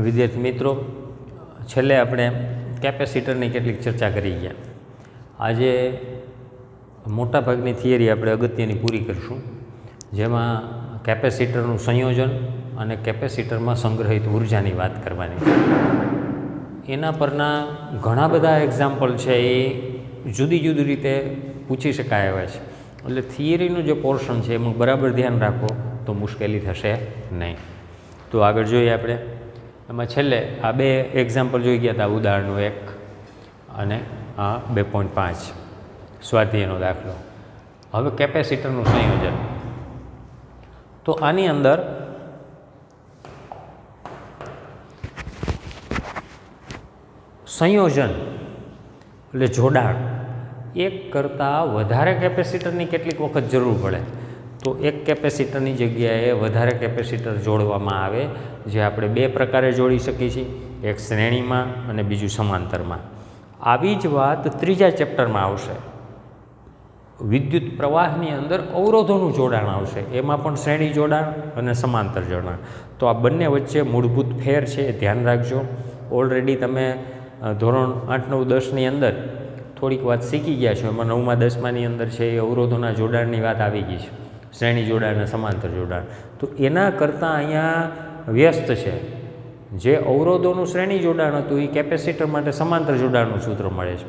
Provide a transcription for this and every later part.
વિદ્યાર્થી મિત્રો, છેલ્લે આપણે કેપેસિટરની કેટલીક ચર્ચા કરી ગયા. આજે મોટાભાગની થિયરી આપણે અગત્યની પૂરી કરીશું, જેમાં કેપેસિટરનું સંયોજન અને કેપેસિટરમાં સંગ્રહિત ઉર્જાની વાત કરવાની છે. એના પરના ઘણા બધા એક્ઝામ્પલ છે એ જુદી જુદી રીતે પૂછી શકાય એવા છે. એટલે થિયરીનું જે પોર્શન છે એમાં બરાબર ધ્યાન રાખો તો મુશ્કેલી થશે નહીં. તો આગળ જોઈએ આપણે. એમાં છેલ્લે આ બે એક્ઝામ્પલ જોઈ ગયા હતા, ઉદાહરણો 1 અને આ 2.5 સ્વાધ્યાયનો દાખલો. હવે કેપેસિટરનું સંયોજન. તો આની અંદર સંયોજન એટલે જોડાણ, એક કરતાં વધારે કેપેસિટરની કેટલીક વખત જરૂર પડે તો એક કેપેસિટરની જગ્યાએ વધારે કેપેસિટર જોડવામાં આવે, જે આપણે બે પ્રકારે જોડી શકીએ છીએ, એક શ્રેણીમાં અને બીજું સમાંતરમાં. આવી જ વાત ત્રીજા ચેપ્ટરમાં આવશે. વિદ્યુત પ્રવાહની અંદર અવરોધોનું જોડાણ આવશે, એમાં પણ શ્રેણી જોડાણ અને સમાંતર જોડાણ. તો આ બંને વચ્ચે મૂળભૂત ફેર છે, એ ધ્યાન રાખજો. ઓલરેડી તમે ધોરણ 8, 9, 10ની અંદર થોડીક વાત શીખી ગયા છો. એમાં 9મા 10માની અંદર છે એ અવરોધોના જોડાણની વાત આવી ગઈ છે, શ્રેણી જોડાણ અને સમાંતર જોડાણ. તો એના કરતાં અહીંયા વ્યસ્ત છે. જે અવરોધોનું શ્રેણી જોડાણ હતું એ કેપેસિટર માટે સમાંતર જોડાણનું સૂત્ર મળે છે,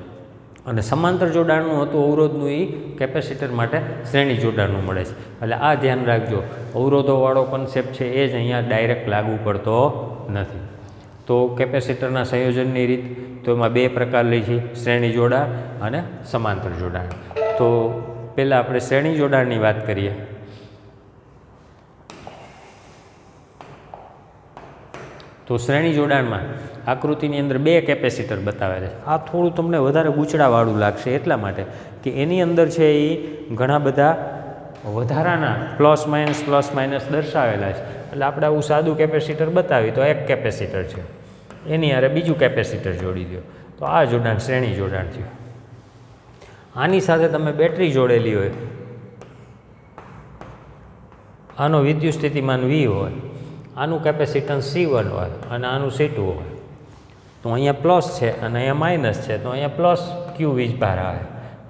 અને સમાંતર જોડાણનું હતું અવરોધનું એ કેપેસિટર માટે શ્રેણી જોડાણનું મળે છે. એટલે આ ધ્યાન રાખજો, અવરોધોવાળો કોન્સેપ્ટ છે એ જ અહીંયા ડાયરેક્ટ લાગુ પડતો નથી. તો કેપેસિટરના સંયોજનની રીત તો એમાં બે પ્રકાર લઈ છે, શ્રેણી જોડાણ અને સમાંતર જોડાણ. તો પહેલાં આપણે શ્રેણી જોડાણની વાત કરીએ. તો શ્રેણી જોડાણમાં આકૃતિની અંદર બે કેપેસિટર બતાવે છે. આ થોડું તમને વધારે ગૂંચળાવાળું લાગશે એટલા માટે કે એની અંદર છે એ ઘણા બધા વધારાના પ્લસ માઇનસ દર્શાવેલા છે. એટલે આપણે આવું સાદું કેપેસિટર બતાવી તો એક કેપેસિટર છે, એની હારે બીજું કેપેસિટર જોડી દો તો આ જોડાણ શ્રેણી જોડાણ થયું. આની સાથે તમે બેટરી જોડેલી હોય, આનો વિદ્યુત સ્થિતિમાન V હોય, આનું કેપેસિટન્સ C1 હોય અને આનું C2 હોય. તો અહીંયા પ્લસ છે અને અહીંયા માઇનસ છે, તો અહીંયા પ્લસ Q વીજભાર આવે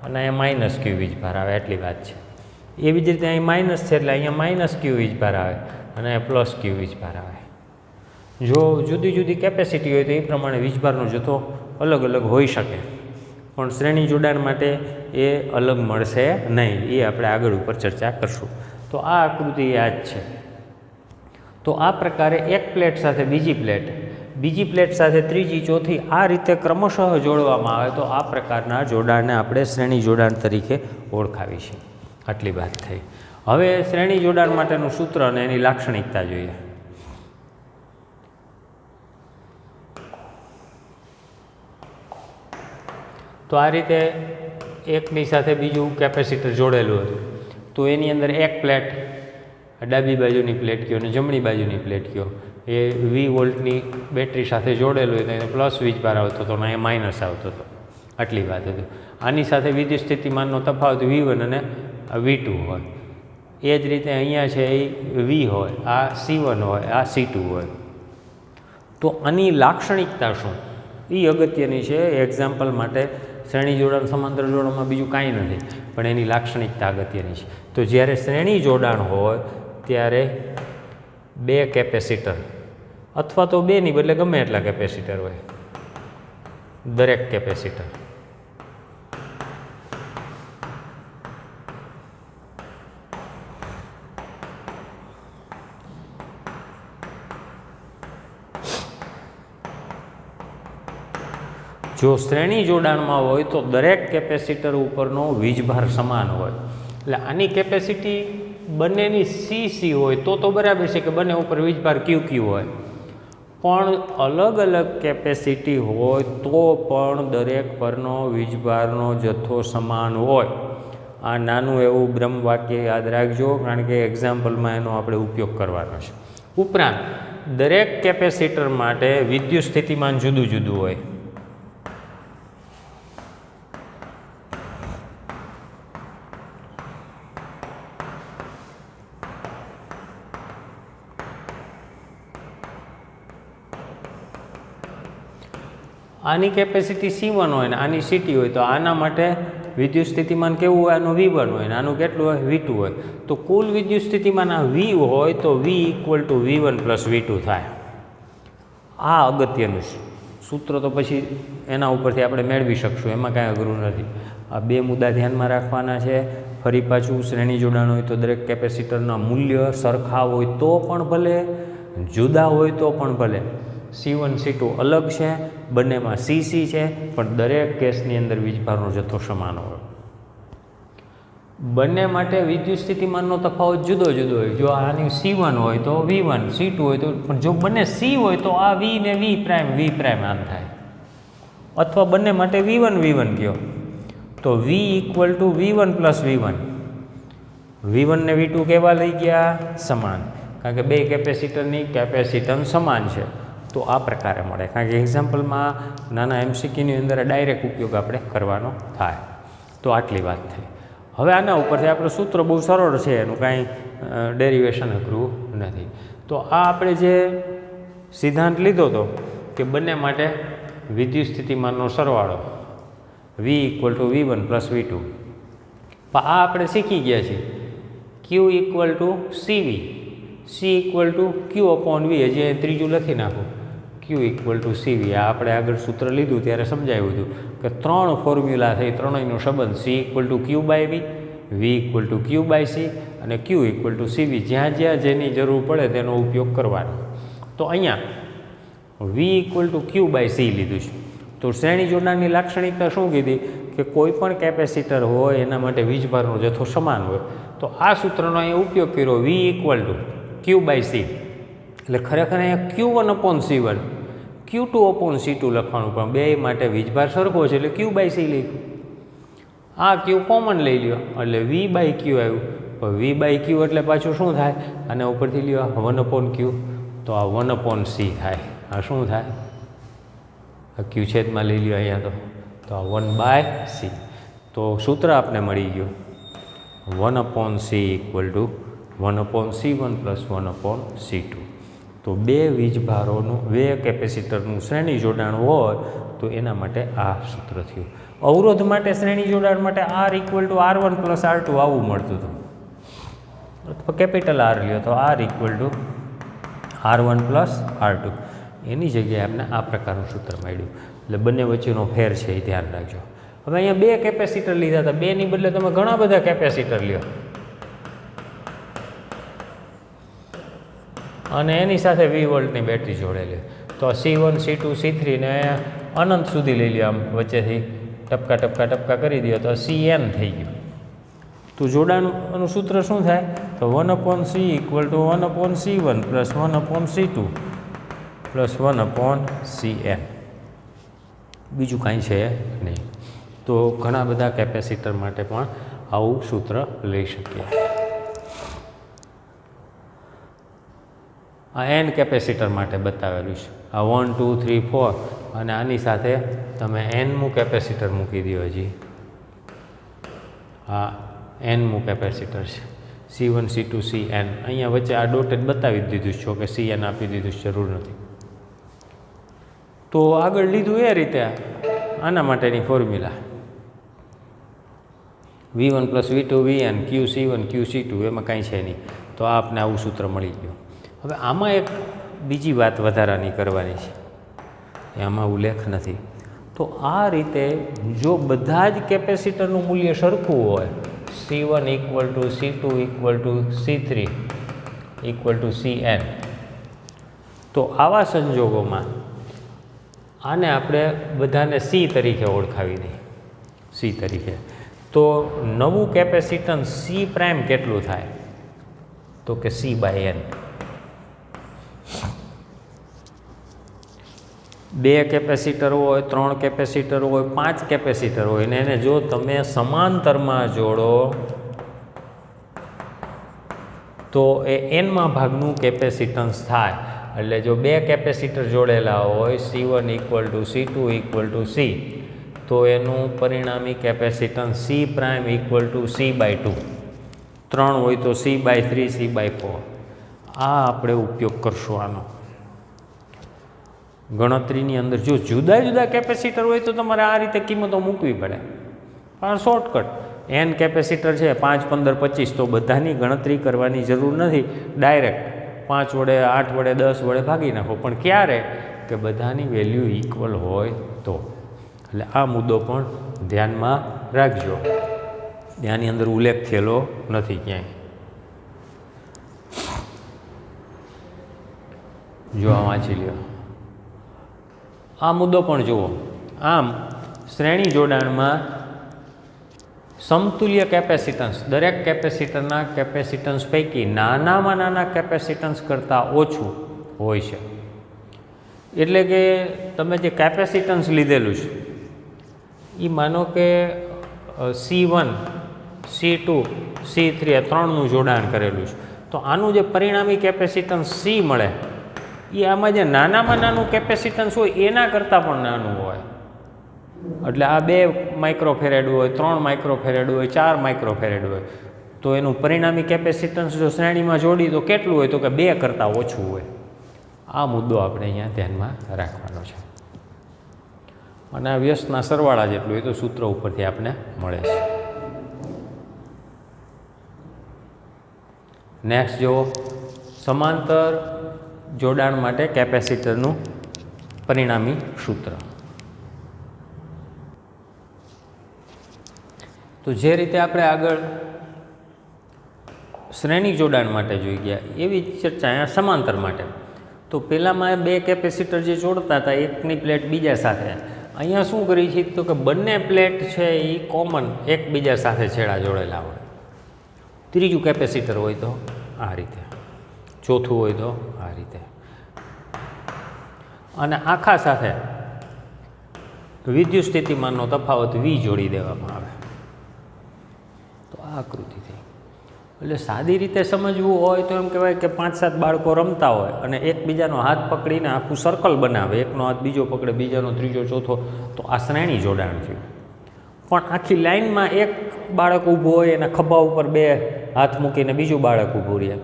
અને અહીંયા માઇનસ Q વીજભાર આવે, એટલી વાત છે. એવી જ રીતે અહીં માઇનસ છે એટલે અહીંયા માઇનસ Q વીજભાર આવે અને અહીંયા પ્લસ Q વીજભાર આવે. જો જુદી જુદી કેપેસિટી હોય તો એ પ્રમાણે વીજભારનો જથ્થો અલગ અલગ હોઈ શકે, પણ શ્રેણી જોડાણ માટે એ અલગ મળશે નહીં. એ આપણે આગળ ઉપર ચર્ચા કરશું. તો આ આકૃતિ આ જ છે. તો આ પ્રકારે એક પ્લેટ સાથે બીજી પ્લેટ સાથે ત્રીજી, ચોથી, આ રીતે ક્રમશઃ જોડવામાં આવે તો આ પ્રકારના જોડાણને આપણે શ્રેણી જોડાણ તરીકે ઓળખાવી છીએ. આટલી વાત થઈ. હવે શ્રેણી જોડાણ માટેનું સૂત્ર અને એની લાક્ષણિકતા જોઈએ. તો આ રીતે એકની સાથે બીજું કેપેસિટર જોડેલું હતું. તો એની અંદર એક પ્લેટ, ડાબી બાજુની પ્લેટ કયો અને જમણી બાજુની પ્લેટ કયો, એ 20 વોલ્ટની બેટરી સાથે જોડેલું હોય તો એને પ્લસ વીજભાર આવતો હતો અને અહીંયા માઇનસ આવતો હતો. આટલી વાત હતી. આની સાથે વિદ્યુત સ્થિતિમાનનો તફાવત V1 અને V2 હોય. એ જ રીતે અહીંયા છે એ V હોય, આ C1 હોય, આ C2 હોય. તો આની લાક્ષણિકતા શું એ અગત્યની છે. એક્ઝામ્પલ માટે શ્રેણી જોડાણ સમાંતર જોડાણમાં બીજું કાંઈ નથી, પણ એની લાક્ષણિકતા અગત્યની છે. તો જ્યારે શ્રેણી જોડાણ હોય ત્યારે બે કેપેસિટર અથવા તો બેની બદલે ગમે એટલા કેપેસિટર હોય, દરેક કેપેસિટર જો શ્રેણી જોડાણમાં હોય તો દરેક કેપેસિટર ઉપરનો વીજભાર સમાન હોય. એટલે આની કેપેસિટી બંનેની CC હોય તો બરાબર છે કે બંને ઉપર વીજભાર QQ હોય, પણ અલગ અલગ કેપેસિટી હોય તો પણ દરેક પરનો વીજભારનો જથ્થો સમાન હોય. આ નાનું એવું બ્રહ્મ વાક્ય યાદ રાખજો, કારણ કે એક્ઝામ્પલમાં એનો આપણે ઉપયોગ કરવાનો છે. ઉપરાંત દરેક કેપેસિટર માટે વિદ્યુત સ્થિતિમાન જુદું જુદું હોય. આની કેપેસિટી C1 હોય ને આની CT હોય તો આના માટે વિદ્યુત સ્થિતિમાન કેવું હોય? આનું V1 હોય ને આનું કેટલું હોય? V2 હોય. તો કુલ વિદ્યુત સ્થિતિમાન આ V હોય તો V = V1 + V2 થાય. આ અગત્યનું છે સૂત્ર, તો પછી એના ઉપરથી આપણે મેળવી શકશું, એમાં કાંઈ અઘરું નથી. આ બે મુદ્દા ધ્યાનમાં રાખવાના છે. ફરી પાછું, શ્રેણી જોડાણ હોય તો દરેક કેપેસિટરના મૂલ્ય સરખા હોય તો પણ ભલે, જુદા હોય તો પણ ભલે. C1 C2 અલગ છે, બંનેમાં CC છે, પણ દરેક કેસની અંદર વીજભારનો જથ્થો સમાન હોય. બંને માટે વિદ્યુત સ્થિતિમાનનો તફાવત જુદો જુદો હોય. જો આની C1 હોય તો V1, C2 હોય તો, પણ જો બંને C હોય તો આ V ને V પ્રાઇમ આમ થાય. અથવા બંને માટે V1 કહો તો V = V1 + V1. V1 ને V2 કેવા લઈ ગયા? સમાન, કારણ કે બે કેપેસિટરની કેપેસિટન્સ સમાન છે. તો આ પ્રકારે મળે, કારણ કે એક્ઝામ્પલમાં નાના MCQની અંદર ડાયરેક્ટ ઉપયોગ આપણે કરવાનો થાય. તો આટલી વાત થઈ. હવે આના ઉપરથી આપણું સૂત્ર બહુ સરળ છે, એનું કાંઈ ડેરિવેશન અઘરું નથી. તો આ આપણે જે સિદ્ધાંત લીધો હતો કે બંને માટે વિદ્યુત સ્થિતિમાનનો સરવાળો V = V1 + V2, આ આપણે શીખી ગયા છીએ. Q = CV, C = Q/V. હજી ત્રીજું લખી નાખું, Q = CV. આ આપણે આગળ સૂત્ર લીધું ત્યારે સમજાવ્યું હતું કે ત્રણ ફોર્મ્યુલા થઈ, ત્રણેયનો સંબંધ C = Q/V, V = Q/C અને Q = CV. જ્યાં જ્યાં જેની જરૂર પડે તેનો ઉપયોગ કરવાનો. તો અહીંયા V = Q/C લીધું છે. તો શ્રેણી જોડાણની લાક્ષણિકતા શું કીધી કે કોઈ પણ કેપેસિટર હોય એના માટે વીજભારનો જથ્થો સમાન હોય. તો આ સૂત્રનો અહીંયા ઉપયોગ કર્યો, V = Q/C. એટલે ખરેખર અહીંયા Q1/C1, Q2/C2 લખવાનું, પણ બે માટે વીજભાર સરખો છે એટલે Q/C લખ્યું. આ Q કોમન લઈ લ્યો એટલે V/Q આવ્યું. પણ V/Q એટલે પાછું શું થાય? અને ઉપરથી લ્યો 1/Q, તો આ 1/C થાય. આ શું થાય? Q છેદમાં લઈ લ્યો અહીંયા, તો આ 1/C. તો સૂત્ર આપણે મળી ગયું 1/C = 1/C1 + 1/C2. તો બે વીજભારોનું, બે કેપેસિટરનું શ્રેણી જોડાણ હોય તો એના માટે આ સૂત્ર થયું. અવરોધ માટે, શ્રેણી જોડાણ માટે R = R1 + R2 આવું મળતું હતું. અથવા કેપિટલ R લ્યો તો R = R1 + R2. એની જગ્યાએ આપણે આ પ્રકારનું સૂત્ર મળ્યું. એટલે બંને વચ્ચેનો ફેર છે એ ધ્યાન રાખજો. હવે અહીંયા બે કેપેસિટર લીધા હતા, બેની બદલે તમે ઘણા બધા કેપેસિટર લ્યો અને એની સાથે 20 વોલ્ટની બેટરી જોડેલી, તો C1 C2 C3 ને અનંત સુધી લઈ લ્યો, આમ વચ્ચેથી ટપકા કરી દો તો CN થઈ ગયું. તો જોડાણનું સૂત્ર શું થાય? તો 1/C = 1/C1 + 1/C2 + 1/CN. બીજું કાંઈ છે નહીં. તો ઘણા બધા કેપેસિટર માટે પણ આવું સૂત્ર લઈ શકીએ. આ N કેપેસિટર માટે બતાવેલું છે. આ 1 2 3 4 અને આની સાથે તમે Nમું કેપેસિટર મૂકી દો. હજી આ Nમું કેપેસિટર છે, C1 C2 CN. અહીંયા વચ્ચે આ ડોટેડ બતાવી જ દીધું છો કે CN આપી દીધું છે, જરૂર નથી. તો આગળ લીધું એ રીતે આના માટેની formula V1 + V2 VN, QC1 QC2, એમાં કાંઈ છે નહીં. તો આપને આવું સૂત્ર મળી ગયું. હવે આમાં એક બીજી વાત વધારાની કરવાની છે, એમાં ઉલ્લેખ નથી. તો આ રીતે જો બધા જ કેપેસિટરનું મૂલ્ય સરખું હોય, C1 = C2 = C3 = CN, તો આવા સંજોગોમાં આને આપણે બધાને C તરીકે ઓળખાવી દઈએ. C તરીકે. તો નવું કેપેસિટન્સ C' કેટલું થાય? તો કે C/N. બે કેપેસિટર હોય, ત્રણ કેપેસિટર હોય, 5 કેપેસિટર હોય ને એને જો તમે સમાંતરમાં જોડો તો એ Nમાં ભાગનું કેપેસિટન્સ થાય. એટલે જો બે કેપેસિટર જોડેલા હોય, C1 = C2 = C, તો એનું પરિણામી કેપેસિટન્સ C' = C/2. 3 હોય તો C/3 C/4. આ આપણે ઉપયોગ કરશું આનો. ગણતરીની અંદર જો જુદા જુદા કેપેસિટર હોય તો તમારે આ રીતે કિંમતો મૂકવી પડે, પણ શોર્ટકટ n કેપેસિટર છે 5, 15, 25 તો બધાની ગણતરી કરવાની જરૂર નથી, ડાયરેક્ટ 5 વડે 8 વડે 10 વડે ભાગી નાખો. પણ ક્યારે કે બધાની વેલ્યુ ઇક્વલ હોય તો. એટલે આ મુદ્દો પણ ધ્યાનમાં રાખજો, ત્યાંની અંદર ઉલ્લેખ થયેલો નથી ક્યાંય. જો આ વાંચી લ્યો, આ મુદ્દો પણ જુઓ. આમ શ્રેણી જોડાણમાં સમતુલ્ય કેપેસિટન્સ દરેક કેપેસિટરના કેપેસિટન્સ પૈકી નાનામાં નાના કેપેસિટન્સ કરતાં ઓછું હોય છે. એટલે કે તમે જે કેપેસિટન્સ લીધેલું છે એ માનો કે C1, C2, C3 આ ત્રણનું જોડાણ કરેલું છે, તો આનું જે પરિણામી કેપેસિટન્સ C મળે એ આમાં જે નાનામાં નાનું કેપેસિટન્સ હોય એના કરતાં પણ નાનું હોય. એટલે આ 2 માઇક્રોફેરેડ હોય, 3 માઇક્રોફેરેડ હોય, 4 માઇક્રોફેરેડ હોય, તો એનું પરિણામી કેપેસિટન્સ જો શ્રેણીમાં જોડી તો કેટલું હોય તો કે 2 કરતાં ઓછું હોય. આ મુદ્દો આપણે અહીંયા ધ્યાનમાં રાખવાનો છે. અને આ વ્યસ્તના સરવાળા જેટલું એ તો સૂત્ર ઉપરથી આપણે મળે છે. નેક્સ્ટ જુઓ, સમાંતર જોડાણ માટે કેપેસિટરનું પરિણામી સૂત્ર. તો જે રીતે આપણે આગળ શ્રેણી જોડાણ માટે જોઈ ગયા એવી જ ચર્ચા અહીંયા સમાંતર માટે. તો પહેલાંમાં 2 કેપેસિટર જે જોડતા હતા એકની પ્લેટ બીજા સાથે, અહીંયા શું કરી છે તો કે બંને પ્લેટ છે એ કોમન એકબીજા સાથે છેડા જોડેલા હોય. ત્રીજું કેપેસિટર હોય તો આ રીતે, ચોથું હોય તો આ રીતે, અને આખા સાથે વિદ્યુત સ્થિતિમાનનો તફાવત V જોડી દેવામાં આવે. તો આ આકૃતિ થઈ. એટલે સાદી રીતે સમજવું હોય તો એમ કહેવાય કે 5-7 બાળકો રમતા હોય અને એકબીજાનો હાથ પકડીને આખું સર્કલ બનાવે, એકનો હાથ બીજો પકડે, બીજાનો ત્રીજો, ચોથો, તો આ શ્રેણી જોડાણ થયું. પણ આખી લાઇનમાં એક બાળક ઊભો હોય એના ખભા ઉપર 2 હાથ મૂકીને બીજું બાળક ઊભું રહે,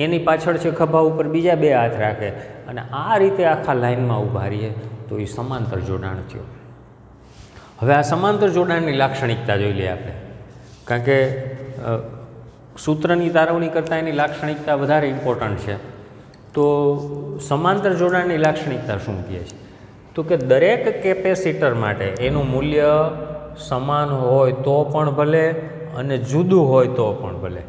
એની પાછળ છે ખભા ઉપર બીજા 2 હાથ રાખે અને આ રીતે આખા લાઇનમાં ઊભા રહીએ તો એ સમાંતર જોડાણ થયું. હવે આ સમાંતર જોડાણની લાક્ષણિકતા જોઈ લઈએ આપણે, કારણ કે સૂત્રની તારવણી કરતાં એની લાક્ષણિકતા વધારે ઇમ્પોર્ટન્ટ છે. તો સમાંતર જોડાણની લાક્ષણિકતા શું કહે છે તો કે દરેક કેપેસિટર માટે એનું મૂલ્ય સમાન હોય તો પણ ભલે અને જુદું હોય તો પણ ભલે,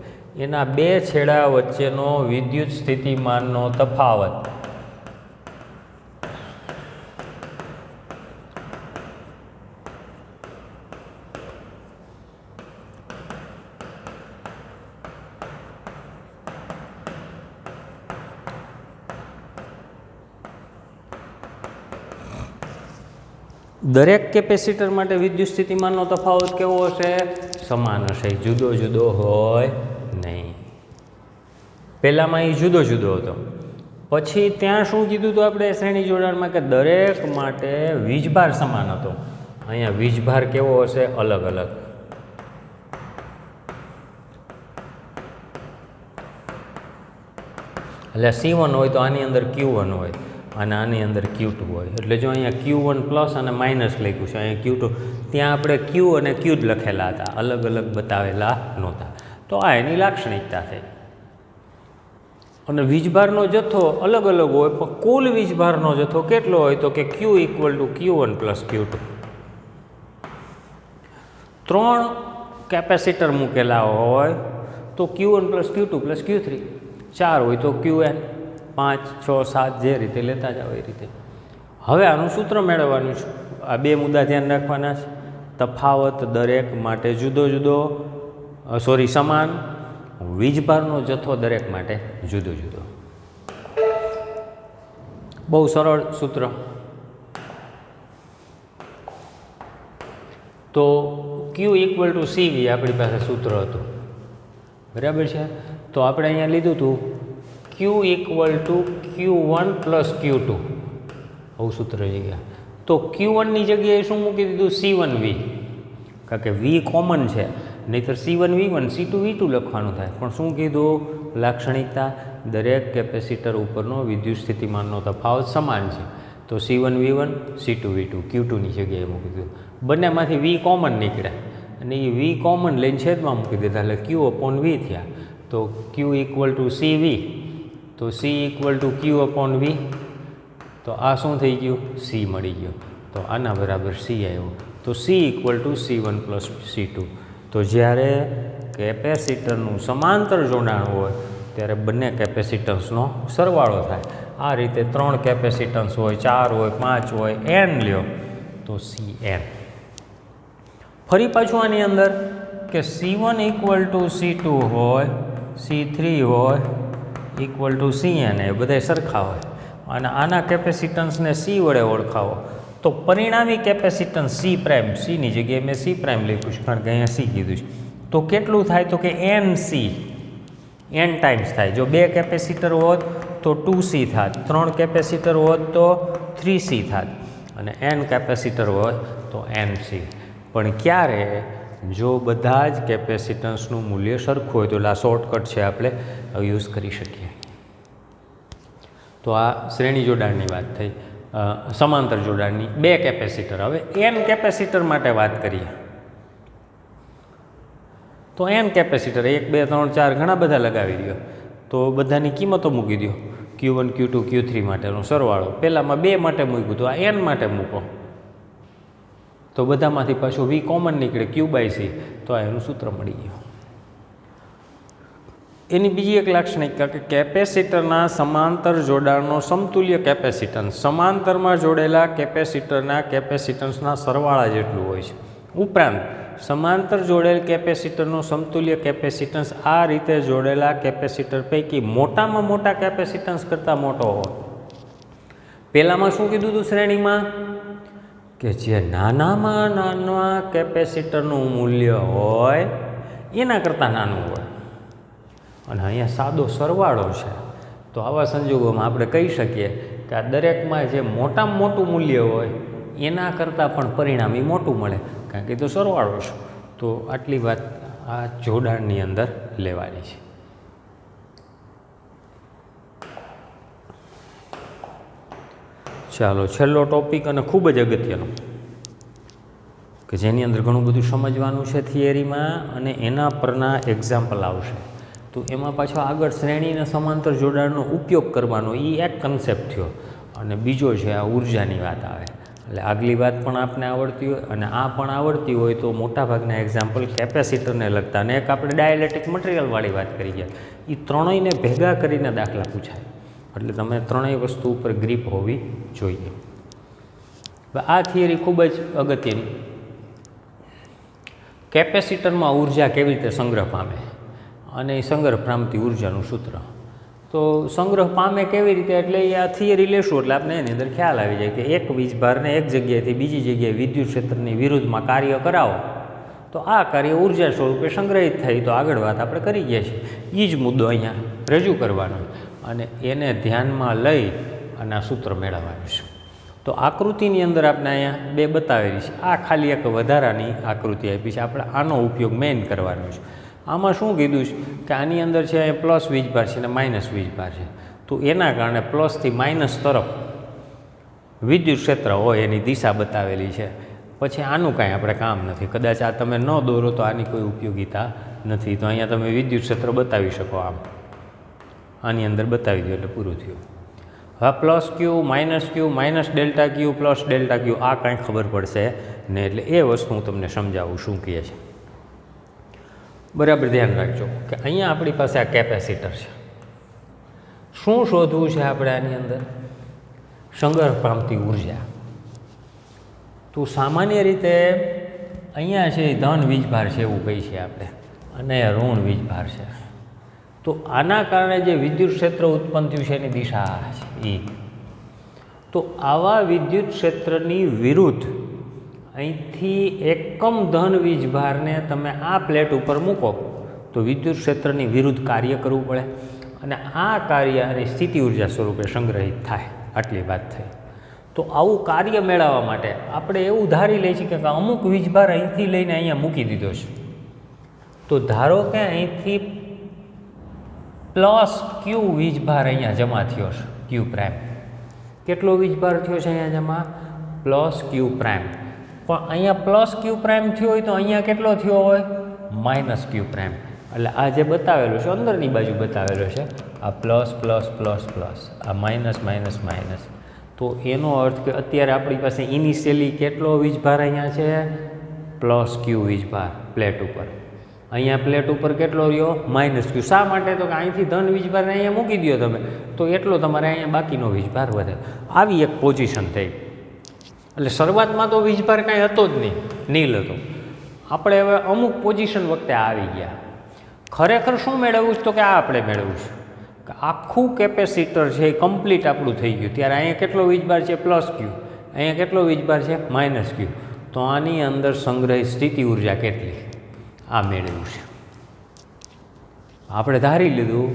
એના 2 છેડા વચ્ચેનો વિદ્યુત સ્થિતિમાનનો તફાવત દરેક કેપેસિટર માટે વિદ્યુત સ્થિતિમાનનો તફાવત કેવો હશે? સમાન હશે, જુદો જુદો હોય નહીં. પહેલાંમાં એ જુદો જુદો હતો, પછી ત્યાં શું કીધું હતું આપણે શ્રેણી જોડાણમાં કે દરેક માટે વીજભાર સમાન હતો. અહીંયા વીજભાર કેવો હશે? અલગ અલગ. એટલે C1 હોય તો આની અંદર Q1 હોય અને આની અંદર Q2 હોય. એટલે જો અહીંયા Q1 પ્લસ અને માઇનસ લખ્યું છે, અહીંયા Q2, ત્યાં આપણે Q અને Q જ લખેલા હતા, અલગ અલગ બતાવેલા નહોતા. તો આ એની લાક્ષણિકતા થઈ. અને વીજભારનો જથ્થો અલગ અલગ હોય પણ કુલ વીજભારનો જથ્થો કેટલો હોય તો કે Q = Q1 + Q2. 3 કેપેસિટર મૂકેલા હોય તો Q1 + Q2 + Q3, 4 હોય તો Qn, 5, 6, 7 જે રીતે લેતા જાઓ એ રીતે. હવે આનું સૂત્ર મેળવવાનું છે. આ 2 મુદ્દા ધ્યાન રાખવાના છે. તફાવત દરેક માટે જુદો જુદો, સમાન, વીજભારનો જથ્થો દરેક માટે જુદો જુદો. બહુ સરળ સૂત્ર. તો Q = CV આપણી પાસે સૂત્ર હતું, બરાબર છે. તો આપણે અહીંયા લીધું હતું Q = Q1 + Q2, આવું સૂત્ર છે ગયા. તો Q1ની જગ્યાએ શું મૂકી દીધું? C1V, કારણ કે V કોમન છે, નહીંતર C1V1 C2V2 લખવાનું થાય. પણ શું કીધું? લાક્ષણિકતા દરેક કેપેસિટર ઉપરનો વિદ્યુત સ્થિતિમાનનો તફાવત સમાન છે. તો C1V1 C2V2 Q2ની જગ્યાએ મૂકી દીધું. બંનેમાંથી V કોમન નીકળ્યા અને એ V કોમન લઈને છેદમાં મૂકી દીધા એટલે Q/V થયા. તો Q = CV, તો C = Q/V. તો આ શું થઈ ગયું? C મળી ગયો. તો આના બરાબર C આવ્યો. તો C = C1 + C2. તો જ્યારે કેપેસિટરનું સમાંતર જોડાણ હોય ત્યારે બંને કેપેસિટન્સનો સરવાળો થાય. આ રીતે 3 કેપેસિટન્સ હોય, 4 હોય, 5 હોય, n લ્યો તો Cn. ફરી પાછું આની અંદર કે C1 = C2 હોય, C3 હોય = Cn, એ બધા સરખા હોય અને આના કેપેસિટન્સને C વડે ઓળખાવો તો પરિણામી કેપેસિટન્સ C'ની જગ્યાએ મેં C' લખ્યું છે કારણ કે અહીંયા C કીધું છે. તો કેટલું થાય? તો કે NC, n ટાઈમ્સ થાય. જો 2 કેપેસિટર હોત તો 2C થાત, 3 કેપેસિટર હોત તો 3C થાત અને n કેપેસિટર હોય તો NC. પણ ક્યારે? જો બધા જ કેપેસિટન્સનું મૂલ્ય સરખું હોય તો આ શોર્ટકટ છે, આપણે યુઝ કરી શકીએ. તો આ શ્રેણી જોડાણની વાત થઈ. સમાંતર જોડાણની 2 કેપેસિટર. હવે n કેપેસિટર માટે વાત કરીએ તો n કેપેસિટર 1 2 3 4 ઘણા બધા લગાવી દો. તો બધાની કિંમતો મૂકી દો. Q1 Q2 Q3 માટેનો સરવાળો પહેલામાં 2 માટે મૂક્યું, તો આ n માટે મૂકો તો બધામાંથી પાછું V કોમન નીકળે Q/C. તો આ એનું સૂત્ર મળી ગયું. એની બીજી એક લાક્ષણિકતા કે કેપેસિટરના સમાંતર જોડાણનો સમતુલ્ય કેપેસિટન્સ સમાંતરમાં જોડેલા કેપેસિટરના કેપેસિટન્સના સરવાળા જેટલું હોય છે. ઉપરાંત સમાંતર જોડેલ કેપેસિટરનો સમતુલ્ય કેપેસિટન્સ આ રીતે જોડેલા કેપેસિટર પૈકી મોટામાં મોટા કેપેસિટન્સ કરતાં મોટો હોય. પહેલામાં શું કીધું હતું શ્રેણીમાં? કે જે નાનામાં નાના કેપેસિટરનું મૂલ્ય હોય એના કરતાં નાનું હોય અને અહીંયા સાદો સરવાળો છે. તો આવા સંજોગોમાં આપણે કહી શકીએ કે આ દરેકમાં જે મોટામાં મોટું મૂલ્ય હોય એના કરતાં પણ પરિણામી મોટું મળે કારણ કે તો સરવાળો છે. તો આટલી વાત આ જોડાણની અંદર લેવાની છે. ચાલો છેલ્લો ટોપિક અને ખૂબ જ અગત્યનો કે જેની અંદર ઘણું બધું સમજવાનું છે થિયરીમાં અને એના પરના એક્ઝામ્પલ આવશે. તો એમાં પાછો આગળ શ્રેણી અને સમાંતર જોડાણનો ઉપયોગ કરવાનો એ એક કન્સેપ્ટ થયો અને બીજો છે આ ઉર્જાની વાત આવે. એટલે આગલી વાત પણ આપને આવડતી હોય અને આ પણ આવડતી હોય તો મોટાભાગના એક્ઝામ્પલ કેપેસિટરને લગતા અને એક આપણે ડાયલેક્ટ્રિક મટીરિયલવાળી વાત કરી ગયા. એ ત્રણેયને ભેગા કરીને દાખલા પૂછાય એટલે તમે ત્રણેય વસ્તુ ઉપર ગ્રીપ હોવી જોઈએ. આ થિયરી ખૂબ જ અગત્યની. કેપેસિટરમાં ઉર્જા કેવી રીતે સંગ્રહ પામે અને એ સંગ્રહ પામતી ઉર્જાનું સૂત્ર. તો સંગ્રહ પામે કેવી રીતે એટલે આ થિયરી લેશું એટલે આપણે એની અંદર ખ્યાલ આવી જાય કે એક વીજભારને એક જગ્યાએથી બીજી જગ્યાએ વિદ્યુત ક્ષેત્રની વિરુદ્ધમાં કાર્ય કરાવો તો આ કાર્ય ઉર્જા સ્વરૂપે સંગ્રહિત થાય. તો આગળ વાત આપણે કરી ગયા છીએ. એ જ મુદ્દો અહીંયા રજૂ કરવાનો અને એને ધ્યાનમાં લઈ અને આ સૂત્ર મેળવવાનું છે. તો આકૃતિની અંદર આપણે અહીંયા 2 બતાવેલી છે. આ ખાલી એક વધારાની આકૃતિ આપી છે. આપણે આનો ઉપયોગ મેઇન કરવાનો છે. આમાં શું કીધું છે કે આની અંદર છે અહીંયા પ્લસ વીજભાર છે અને માઇનસ વીજભાર છે. તો એના કારણે પ્લસથી માઇનસ તરફ વિદ્યુત ક્ષેત્ર હોય એની દિશા બતાવેલી છે. પછી આનું કાંઈ આપણે કામ નથી. કદાચ આ તમે ન દોરો તો આની કોઈ ઉપયોગિતા નથી. તો અહીંયા તમે વિદ્યુત ક્ષેત્ર બતાવી શકો. આની અંદર બતાવી દો એટલે પૂરું થયું. હવે plus Q minus delta Q plus delta Q આ કાંઈ ખબર પડશે ને એટલે એ વસ્તુ હું તમને સમજાવું શું કહે છે. બરાબર ધ્યાન રાખજો કે અહીંયા આપણી પાસે આ કેપેસિટર છે. શું શોધવું છે આપણે આની અંદર? સંગ્રહ પામતી ઉર્જા. તો સામાન્ય રીતે અહીંયા છે ધન વીજભાર છે એવું કહી છે આપણે અને ઋણ વીજભાર છે. તો આના કારણે જે વિદ્યુત ક્ષેત્ર ઉત્પન્ન થયું છે એની દિશા છે એ. તો આવા વિદ્યુત ક્ષેત્રની વિરુદ્ધ અહીંથી એકમ ધન વીજભારને તમે આ પ્લેટ ઉપર મૂકો તો વિદ્યુત ક્ષેત્રની વિરુદ્ધ કાર્ય કરવું પડે અને આ કાર્ય અને સ્થિતિ ઉર્જા સ્વરૂપે સંગ્રહિત થાય. આટલી વાત થઈ. તો આવું કાર્ય મેળવવા માટે આપણે એવું ધારી લઈએ છીએ કે અમુક વીજભાર અહીંથી લઈને અહીંયા મૂકી દીધો છે. તો ધારો કે અહીંથી પ્લસ ક્યુ વીજભાર અહીંયા જમા થયો છે ક્યુ પ્રાઇમ. કેટલો વીજભાર થયો છે અહીંયા જેમાં પ્લસ ક્યુ પ્રાઇમ, પણ અહીંયા પ્લસ ક્યુ પ્રાઇમ થયો હોય તો અહીંયા કેટલો થયો હોય માઇનસ ક્યુ પ્રાઇમ. એટલે આ જે બતાવેલું છે અંદરની બાજુ બતાવેલો છે આ પ્લસ પ્લસ પ્લસ પ્લસ, આ માઇનસ માઇનસ માઇનસ. તો એનો અર્થ કે અત્યારે આપણી પાસે ઇનિશિયલી કેટલો વીજભાર અહીંયા છે પ્લસ ક્યુ વીજભાર પ્લેટ ઉપર. અહીંયા પ્લેટ ઉપર કેટલો રહ્યો માઇનસ ક્યુ. શા માટે? તો કે અહીંથી ધન વીજભારને અહીંયા મૂકી દો તમે તો એટલો તમારે અહીંયા બાકીનો વીજભાર વધે. આવી એક પોઝિશન થઈ. એટલે શરૂઆતમાં તો વીજભાર કાંઈ હતો જ નહીં, નીલ હતો. આપણે હવે અમુક પોઝિશન વખતે આવી ગયા. ખરેખર શું મેળવવું છે? તો કે આ આપણે મેળવવું છે કે આખું કેપેસિટર છે એ કમ્પ્લીટ આપણું થઈ ગયું. ત્યારે અહીંયા કેટલો વીજભાર છે પ્લસ ક્યુ, અહીંયા કેટલો વીજભાર છે માઇનસ ક્યુ. તો આની અંદર સંગ્રહિત સ્થિતિ ઉર્જા કેટલી આ મેળવ્યું છે. આપણે ધારી લીધું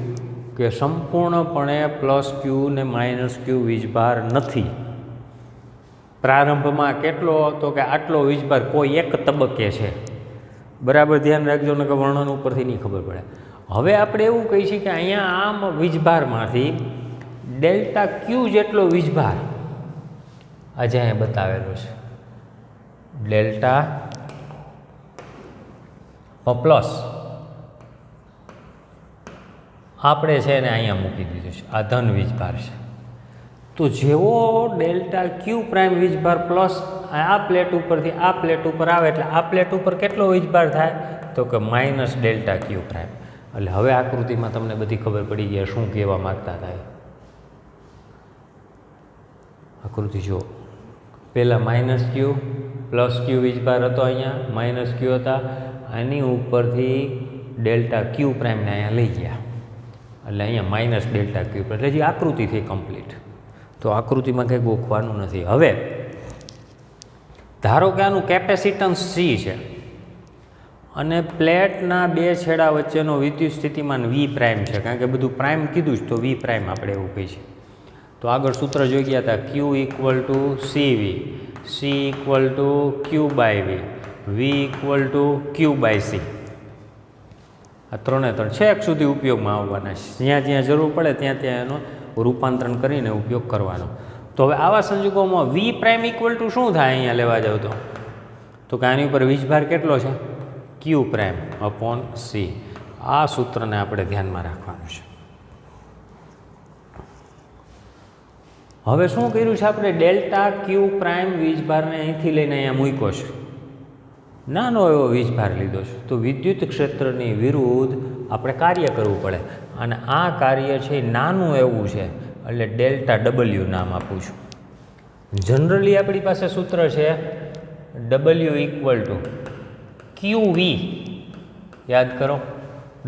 કે સંપૂર્ણપણે પ્લસ ક્યુ ને માઇનસ ક્યુ વીજભાર નથી. પ્રારંભમાં કેટલો હતો કે આટલો વીજભાર કોઈ એક તબક્કે છે. બરાબર ધ્યાન રાખજો ને કે વર્ણન ઉપરથી નહીં ખબર પડે. હવે આપણે એવું કહીએ છીએ કે અહીંયા આમ વીજભારમાંથી ડેલ્ટા ક્યુ જેટલો વીજભાર આજે અહીંયા બતાવેલો છે. ડેલ્ટા પ્લસ આપણે છે એને અહીંયા મૂકી દીધું છે, આ ધન વીજભાર છે. તો જેવો ડેલ્ટા ક્યુ પ્રાઇમ વીજભાર પ્લસ આ પ્લેટ ઉપરથી આ પ્લેટ ઉપર આવે એટલે આ પ્લેટ ઉપર કેટલો વીજભાર થાય? તો કે માઇનસ ડેલ્ટા ક્યુ પ્રાઇમ. એટલે હવે આકૃતિમાં તમને બધી ખબર પડી ગયા શું કહેવા માગતા હતા. આકૃતિ જુઓ, પહેલાં માઇનસ ક્યુ પ્લસ ક્યુ વીજભાર હતો, અહીંયા માઇનસ ક્યુ હતા. આની ઉપરથી ડેલ્ટા ક્યુ પ્રાઇમને અહીંયા લઈ ગયા એટલે અહીંયા માઇનસ ડેલ્ટા ક્યુ પ્રાઇમ. એટલે જે આકૃતિ થઈ કમ્પ્લીટ. તો આકૃતિમાં કંઈ ગોખવાનું નથી. હવે ધારો કે આનું કેપેસિટન્સ સી છે અને પ્લેટના બે છેડા વચ્ચેનો વિદ્યુત સ્થિતિમાન વી પ્રાઇમ છે. કારણ કે બધું પ્રાઇમ કીધું જ તો વી પ્રાઇમ આપણે એવું કહી છે. તો આગળ સૂત્ર જોઈ ગયા હતા Q equal to C V, C equal to Q by V, V equal to Q by C. આ ત્રણે ત્રણ છેક સુધી ઉપયોગમાં આવવાના છે. જ્યાં જ્યાં જરૂર પડે ત્યાં ત્યાં એનો રૂપાંતરણ કરીને ઉપયોગ કરવાનો. તો હવે આવા સંજોગોમાં વી પ્રાઇમ ઇક્વલ ટુ શું થાય અહીંયા લેવા જાવ તો કે આની ઉપર વીજભાર કેટલો છે ક્યુ પ્રાઇમ અપોન સી. આ સૂત્રને આપણે ધ્યાનમાં રાખવાનું છે. હવે શું કર્યું છે આપણે? ડેલ્ટા ક્યુ પ્રાઇમ વીજભારને અહીંથી લઈને અહીંયા મૂક્યો છે, નાનો એવો વીજભાર લીધો છે. તો વિદ્યુત ક્ષેત્રની વિરુદ્ધ આપણે કાર્ય કરવું પડે અને આ કાર્ય છે નાનું એવું છે એટલે ડેલ્ટા ડબલ્યુ નામ આપું છું. જનરલી આપણી પાસે સૂત્ર છે ડબલ્યુ ઇક્વલ ટુ ક્યુ વી. યાદ કરો,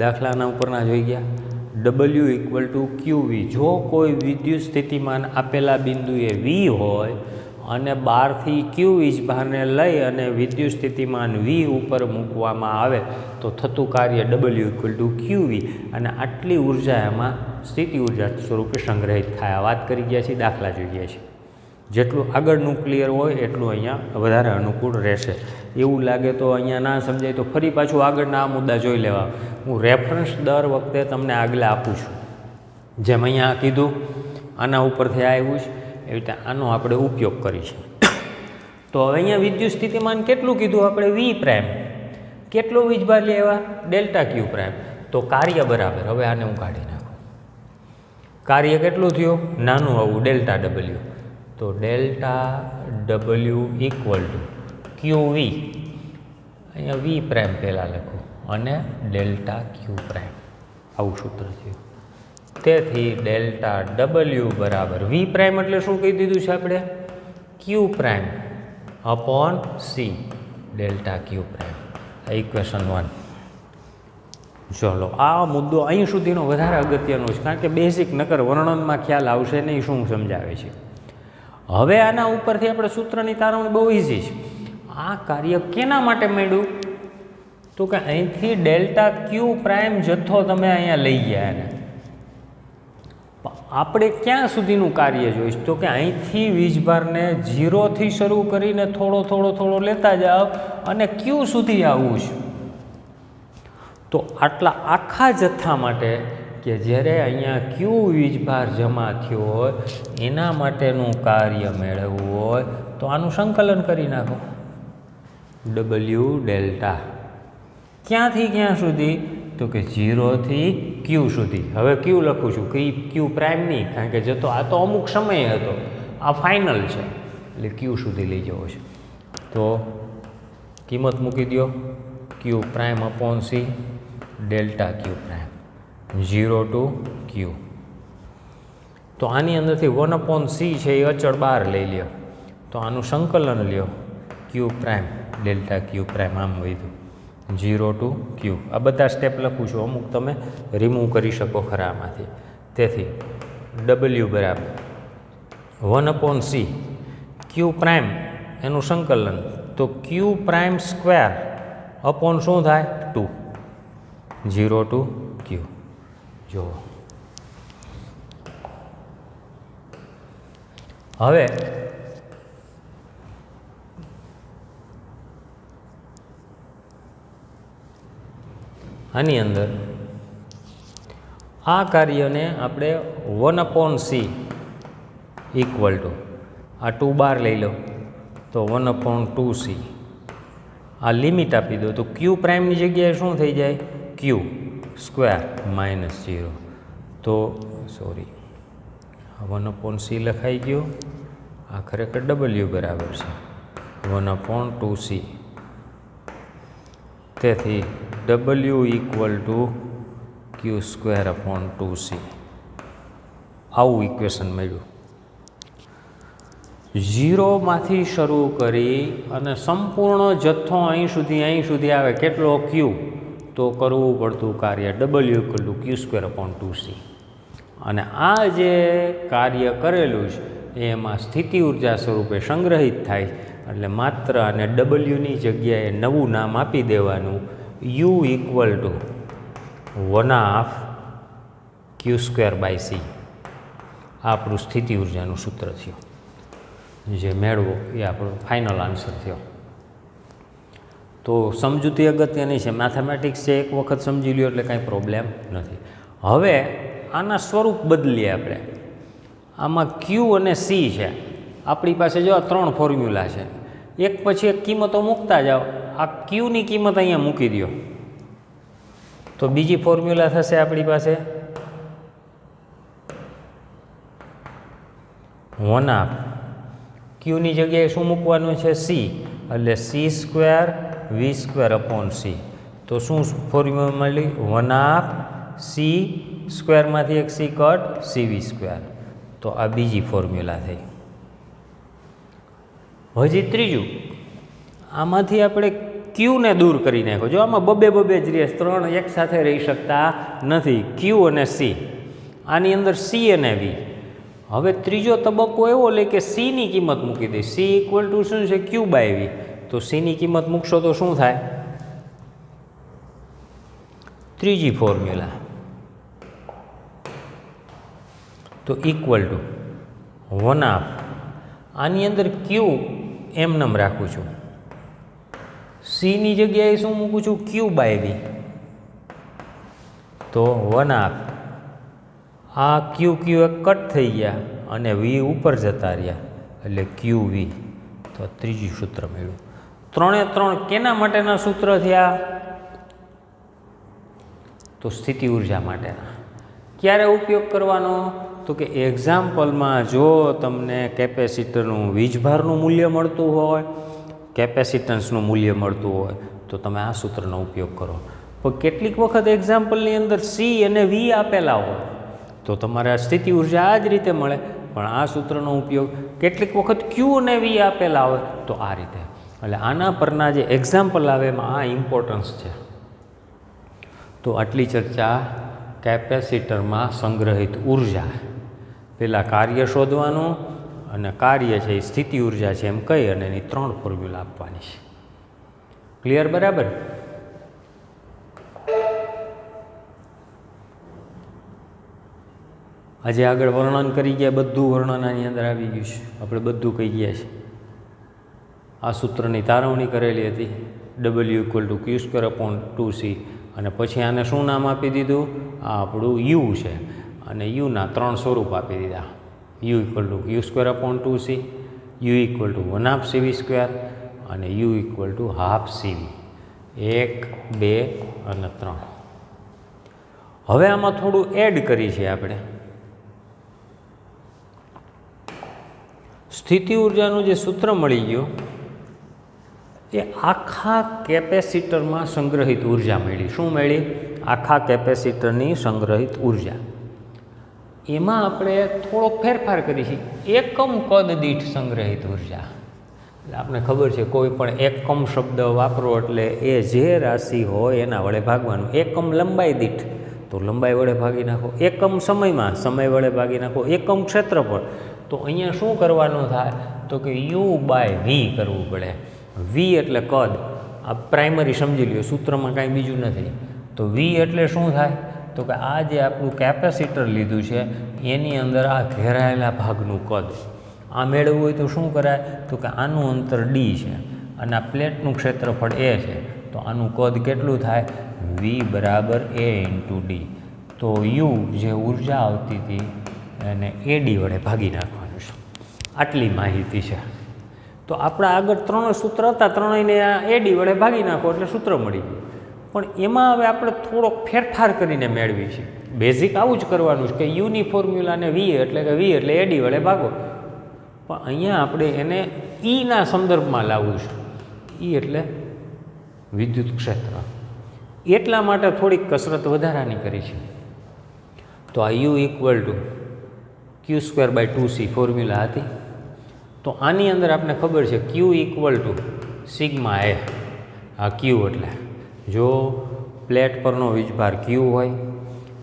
દાખલાના ઉપરના જોઈ ગયા. ડબલ્યુ ઇક્વલ ટુ ક્યુ વી. જો કોઈ વિદ્યુત સ્થિતિમાન આપેલા બિંદુએ વી હોય અને બહારથી ક્યુ વીજભારને લઈ અને વિદ્યુત સ્થિતિમાન વી ઉપર મૂકવામાં આવે તો થતું કાર્ય ડબલ્યુ ઇક્વલ ટુ ક્યુ વી અને આટલી ઉર્જા એમાં સ્થિતિ ઉર્જા સ્વરૂપે સંગ્રહિત થાય. વાત કરી ગયા છીએ, દાખલા જોઈ ગયા છીએ. જેટલું આગળનું ક્લિયર હોય એટલું અહીંયા વધારે અનુકૂળ રહેશે. એવું લાગે તો અહીંયા ના સમજાય તો ફરી પાછું આગળના આ મુદ્દા જોઈ લેવા. હું રેફરન્સ દર વખતે તમને આગળ આપું છું. જેમ અહીંયા કીધું આના ઉપરથી આવ્યું છે એવી રીતે આનો આપણે ઉપયોગ કરીશું. તો હવે અહીંયા વિદ્યુત સ્થિતિમાન કેટલું કીધું આપણે? વી પ્રાઇમ. કેટલો વીજભાર લેવા? Delta Q prime. તો કાર્ય બરાબર, હવે આને હું કાઢી નાખું. કાર્ય કેટલું થયું? નાનું આવું ડેલ્ટા ડબલ્યુ. તો ડેલ્ટા ડબલ્યુ ઇક્વલ ટુ ક્યુ વી. અહીંયા વી પ્રાઇમ પહેલાં લખું અને ડેલ્ટા ક્યુ પ્રાઇમ. આવું સૂત્ર થયું. તેથી ડેલ્ટા ડબલ્યુ બરાબર વી પ્રાઇમ એટલે શું કહી દીધું છે આપણે? Q prime upon C delta Q prime. આ ઇક્વેશન 1. ચલો, આ મુદ્દો અહીં સુધીનો વધારે અગત્યનો છે કારણ કે બેઝિક નકર વર્ણનમાં ખ્યાલ આવશે નહીં શું સમજાવે છે. હવે આના ઉપરથી આપણે સૂત્રની તારવણી બહુ ઇઝી છે. આ કાર્ય કેના માટે મળ્યું? તો કે અહીંથી ડેલ્ટા ક્યુ પ્રાઇમ જથ્થો તમે અહીંયા લઈ ગયા એને. આપણે ક્યાં સુધીનું કાર્ય જોઈશ? તો કે અહીંથી વીજભારને 0થી શરૂ કરીને થોડો થોડો થોડો લેતા જાઓ અને ક્યુ સુધી આવવું છે. તો આટલા આખા જથ્થા માટે કે જ્યારે અહીંયા ક્યુ વીજભાર જમા થયો હોય એના માટેનું કાર્ય મેળવવું હોય તો આનું સંકલન કરી નાખો. ડબલ્યુ ડેલ્ટા ક્યાંથી ક્યાં સુધી? તો કે 0 થી ક્યુ સુધી. હવે ક્યુ લખું છું, ક્યુ પ્રાઇમ નહીં, કારણ કે જતો આ તો અમુક સમય હતો, આ ફાઇનલ છે એટલે ક્યુ સુધી લઈ જવો છે. તો કિંમત મૂકી દો, Q prime upon C delta Q prime 0 to Q. તો આની અંદરથી 1/c છે એ અચળ બહાર લઈ લ્યો, તો આનું સંકલન લ્યો, ક્યુ પ્રાઇમ ડેલ્ટા ક્યુ પ્રાઇમ આમ વધ્યું 0 ટુ ક્યુ. આ બધા સ્ટેપ લખું છું, અમુક તમે રિમૂવ કરી શકો ખરા આમાંથી. તેથી ડબલ્યુ બરાબર 1/c ક્યુ પ્રાઇમ એનું સંકલન, તો ક્યુ પ્રાઇમ સ્ક્વેર અપોન શું થાય 2 0 ટુ ક્યુ. જુઓ હવે આની અંદર આ કાર્યને આપણે 1/c ઇક્વલ ટુ આ 2 બાર લઈ લો તો 1/2c. આ લિમિટ આપી દો તો ક્યુ પ્રાઇમની જગ્યાએ શું થઈ જાય? Q square -0. તો સોરી, 1/c લખાઈ ગયો, આ ખરેખર ડબલ્યુ બરાબર છે 1/2c. તેથી W equal to Q square upon 2c. આવું ઇક્વેશન મળ્યું. 0માંથી શરૂ કરી અને સંપૂર્ણ જથ્થો અહીં સુધી આવે કેટલો? ક્યુ. તો કરવું પડતું કાર્ય W equal to Q square upon 2c. અને આ જે કાર્ય કરેલું છે એમાં સ્થિતિ ઉર્જા સ્વરૂપે સંગ્રહિત થાય, એટલે માત્ર આને ડબલ્યુની જગ્યાએ નવું નામ આપી દેવાનું, U equal to 1/2 Q square by C. આ આપણું સ્થિતિ ઉર્જાનું સૂત્ર થયું, જે મેળવો એ આપણો ફાઇનલ આન્સર થયો. તો સમજૂતી અગત્યની છે, મેથેમેટિક્સ છે, એક વખત સમજી લ્યો એટલે કાંઈ પ્રોબ્લેમ નથી. હવે આના સ્વરૂપ બદલીએ આપણે. આમાં ક્યુ અને સી છે, આપણી પાસે જો આ 3 ફોર્મ્યુલા છે, એક પછી એક કિંમતો મૂકતા જાઓ. આ ક્યુની કિંમત અહીંયા મૂકી દો તો બીજી ફોર્મ્યુલા થશે આપણી પાસે 1/2 ક્યુની જગ્યાએ શું મૂકવાનું છે? સી, એટલે સી સ્ક્વેર વી સ્ક્વેર અપોન સી. તો શું ફોર્મ્યુલા મળી? 1/2 સી સ્ક્વેરમાંથી એક C cut C V square. તો આ બીજી ફોર્મ્યુલા થઈ. હજી ત્રીજું, આમાંથી આપણે ક્યુને દૂર કરી નાખો. જો આમાં બબે જ રહે, 3 એક સાથે રહી શકતા નથી, ક્યુ અને સી. આની અંદર સી અને વી. હવે ત્રીજો તબક્કો એવો લે કે સીની કિંમત મૂકી દે. સી ઇક્વલ ટુ શું છે? ક્યુ બાય વી. તો સીની કિંમત મૂકશો તો શું થાય? ત્રીજી ફોર્મ્યુલા તો ઇક્વલ ટુ 1/2. આની અંદર ક્યુ એમનેમ રાખું છું, સીની જગ્યાએ શું મૂકું છું? ક્યુ બાય વી. તો 1/2 આ ક્યુ એક કટ થઈ ગયા અને વી ઉપર જતા રહ્યા, એટલે ક્યુ વી. તો ત્રીજું સૂત્ર મળ્યું. 3 કેના માટેના સૂત્ર થયા? તો સ્થિતિ ઉર્જા માટેના. ક્યારે ઉપયોગ કરવાનો? તો કે એક્ઝામ્પલમાં જો તમને કેપેસિટરનું વીજભારનું મૂલ્ય મળતું હોય, કેપેસિટન્સનું મૂલ્ય મળતું હોય તો તમે આ સૂત્રનો ઉપયોગ કરો. પણ કેટલીક વખત એક્ઝામ્પલની અંદર સી અને વી આપેલા હોય તો તમારે આ સ્થિતિ ઉર્જા આ જ રીતે મળે, પણ આ સૂત્રનો ઉપયોગ કેટલીક વખત ક્યુ અને વી આપેલા હોય તો આ રીતે. એટલે આના પરના જે એક્ઝામ્પલ આવે એમાં આ ઇમ્પોર્ટન્સ છે. તો આટલી ચર્ચા કેપેસિટરમાં સંગ્રહિત ઉર્જા, પહેલાં કાર્ય શોધવાનું અને કાર્ય છે એ સ્થિતિ ઉર્જા છે એમ કહી અને એની 3 ફોર્મ્યુલા આપવાની છે. ક્લિયર? બરાબર. આજે આગળ વર્ણન કરી ગયા, બધું વર્ણન આની અંદર આવી ગયું છે, આપણે બધું કહી ગયા છે. આ સૂત્રની તારવણી કરેલી હતી, W equal to Q square upon 2c અને પછી આને શું નામ આપી દીધું? આ આપણું યુ છે અને યુના 3 સ્વરૂપ આપી દીધા. You equal to Q square upon 2c, you equal to 1/2 CV square અને યુ ઇક્વલ ટુ 1/2 CV. 1, 2 અને 3. હવે આમાં થોડું એડ કરી છે આપણે. સ્થિતિ ઉર્જાનું જે સૂત્ર મળી ગયું એ આખા કેપેસિટરમાં સંગ્રહિત ઉર્જા મળી. શું મળી? આખા કેપેસિટરની સંગ્રહિત ઉર્જા. એમાં આપણે થોડોક ફેરફાર કરીશું. એકમ કદ દીઠ સંગ્રહિત ઉર્જા. એટલે આપણે ખબર છે કોઈ પણ એકમ શબ્દ વાપરો એટલે એ જે રાશિ હોય એના વડે ભાગવાનું. એકમ લંબાઈ દીઠ તો લંબાઈ વડે ભાગી નાખો. એકમ સમયમાં સમય વડે ભાગી નાખો. એકમ ક્ષેત્રફળ તો અહીંયા શું કરવાનું થાય? તો કે U/V કરવું પડે. V એટલે કદ. આ પ્રાઇમરી સમજી લ્યો, સૂત્રમાં કાંઈ બીજું નથી. તો V એટલે શું થાય? તો કે આ જે આપણું કેપેસિટર લીધું છે એની અંદર આ ઘેરાયેલા ભાગનું કદ. આ મેળવવું હોય તો શું કરાય? તો કે આનું અંતર D છે અને આ પ્લેટનું ક્ષેત્રફળ A છે. તો આનું કદ કેટલું થાય? V બરાબર A × D. તો U જે ઉર્જા આવતી હતી એને AD વડે ભાગી નાખવાનું છે. આટલી માહિતી છે. તો આપણા આગળ 3 સૂત્ર હતા, ત્રણેયને આ AD વડે ભાગી નાખો એટલે સૂત્ર મળી ગયું. પણ એમાં હવે આપણે થોડોક ફેરફાર કરીને મેળવી છે. બેઝિક આવું જ કરવાનું છે કે યુની ફોર્મ્યુલાને V એટલે કે V એટલે AD વડે ભાગો. પણ અહીંયા આપણે એને Eના સંદર્ભમાં લાવવું છે. E એટલે વિદ્યુત ક્ષેત્ર. એટલા માટે થોડીક કસરત વધારાની કરી છે. તો આ U equal two Q²/2c formula હતી. તો આની અંદર આપણે ખબર છે Q equal to sigma A. આ Q એટલે જો પ્લેટ પરનો વીજભાર Q હોય,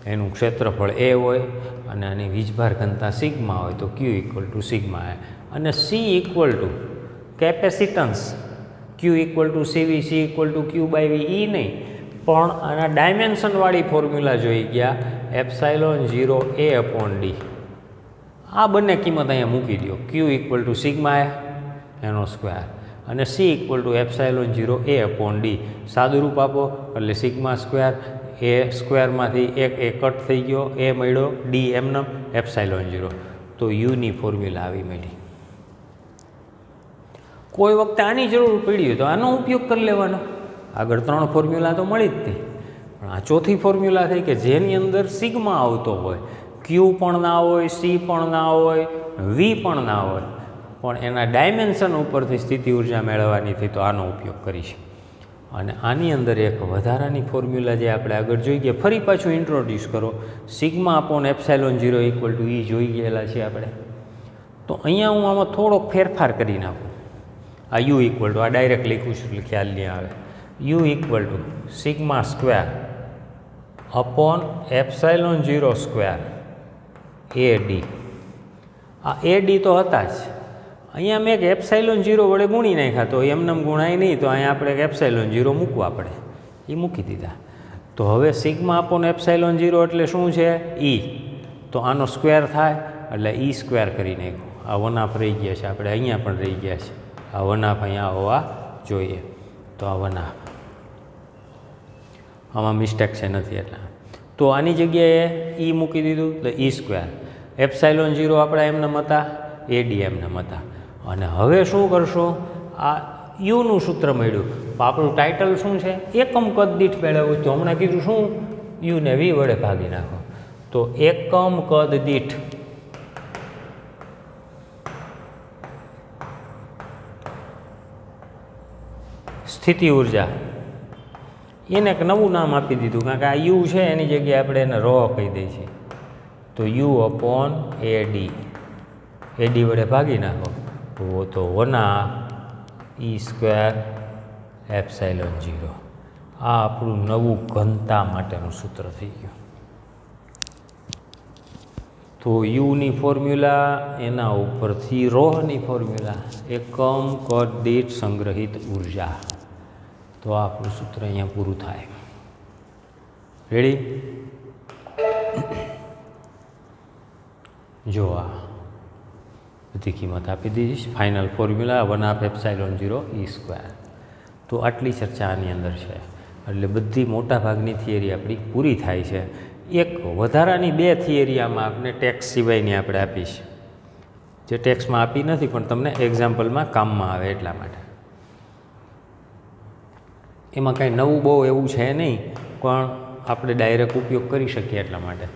એનું ક્ષેત્રફળ A હોય અને આની વીજભાર ઘનતા સિગ્મા હોય તો Q equal to sigma A. અને C equal to capacitance Q equal to CV, C equal to Q/V. એ નહીં પણ આના ડાયમેન્શનવાળી ફોર્મ્યુલા જોઈ ગયા ε0A/D. આ બંને કિંમત અહીંયા મૂકી દો. Q equal to sigma A એનો સ્ક્વેર અને C ઇક્વલ ટુ ε0A/D. સાદું રૂપ આપો એટલે સિગ્મા સ્ક્વેર. A સ્ક્વેરમાંથી એક એ કટ થઈ ગયો, A મળ્યો, D એમનેમ ε0. તો યુની ફોર્મ્યુલા આવી મળી. કોઈ વખતે આની જરૂર પડી હોય તો આનો ઉપયોગ કરી લેવાનો. આગળ 3 ફોર્મ્યુલા તો મળી જ હતી પણ આ ચોથી ફોર્મ્યુલા થઈ કે જેની અંદર સિગ્મા આવતો હોય, Q પણ ના હોય, C પણ ના હોય, V પણ ના હોય પણ એના ડાયમેન્શન ઉપરથી સ્થિતિ ઉર્જા મેળવવાની થઈ તો આનો ઉપયોગ કરીશ. અને આની અંદર એક વધારાની ફોર્મ્યુલા જે આપણે આગળ જોઈ ગયા ફરી પાછું ઇન્ટ્રોડ્યુસ કરો. σ/ε0 ઇક્વલ ટુ E જોઈ ગયેલા છે આપણે. તો અહીંયા હું આમાં થોડોક ફેરફાર કરી નાખું. આ U ઇક્વલ ટુ આ ડાયરેક્ટ લખ્યું છું એટલે ખ્યાલ નહીં આવે. U equal to sigma square upon ε0² AD. આ AD તો હતા જ. અહીંયા મેં એક ε0 વડે ગુણી નાખ્યા તો એમને ગુણાય નહીં તો અહીંયા આપણે એક ε0 મૂકવા પડે. એ મૂકી દીધા. તો હવે σ/ε0 એટલે શું છે? E. તો આનો સ્ક્વેર થાય એટલે E સ્ક્વેર કરી નાખ્યું. આ 1/2 રહી ગયા છે આપણે, અહીંયા પણ રહી ગયા છે. આ 1/2 અહીંયા હોવા જોઈએ. તો આ 1/2 આમાં મિસ્ટેક છે નથી એટલા. તો આની જગ્યાએ E મૂકી દીધું એટલે E સ્ક્વેર. ε0 આપણા એમનેમ હતા, AD એમનેમ હતા. અને હવે શું કરશું? આ યુનું સૂત્ર મળ્યું. આપણું ટાઇટલ શું છે? એકમ કદ દીઠ મેળવવું. તો હમણાં કીધું શું? યુને V વડે ભાગી નાખો. તો એકમ કદ દીઠ સ્થિતિ ઉર્જા એને એક નવું નામ આપી દીધું કારણ કે આ યુ છે એની જગ્યાએ આપણે એને રો કહી દઈએ છીએ. તો U/AD. AD વડે ભાગી નાખો તો 1/E² ε0. આ આપણું નવું ઘનતા માટેનું સૂત્ર થઈ ગયું. તો યુની ફોર્મ્યુલા એના ઉપરથી રોહની ફોર્મ્યુલા એકમ કદ દીઠ સંગ્રહિત ઉર્જા. તો આ આપણું સૂત્ર અહીંયા પૂરું થાય. રેડી? જો આ બધી કિંમત આપી દીધી. Final formula 1/ε0 E². તો આટલી ચર્ચા આની અંદર છે. એટલે બધી મોટાભાગની થિયરી આપણી પૂરી થાય છે. એક વધારાની 2 થિયરી આમાં આપણે ટેક્સ સિવાયની આપણે આપીશ, જે ટેક્સમાં આપી નથી પણ તમને એક્ઝામ્પલમાં કામમાં આવે એટલા માટે. એમાં કાંઈ નવું બહુ એવું છે નહીં, પણ આપણે ડાયરેક્ટ ઉપયોગ કરી શકીએ એટલા માટે.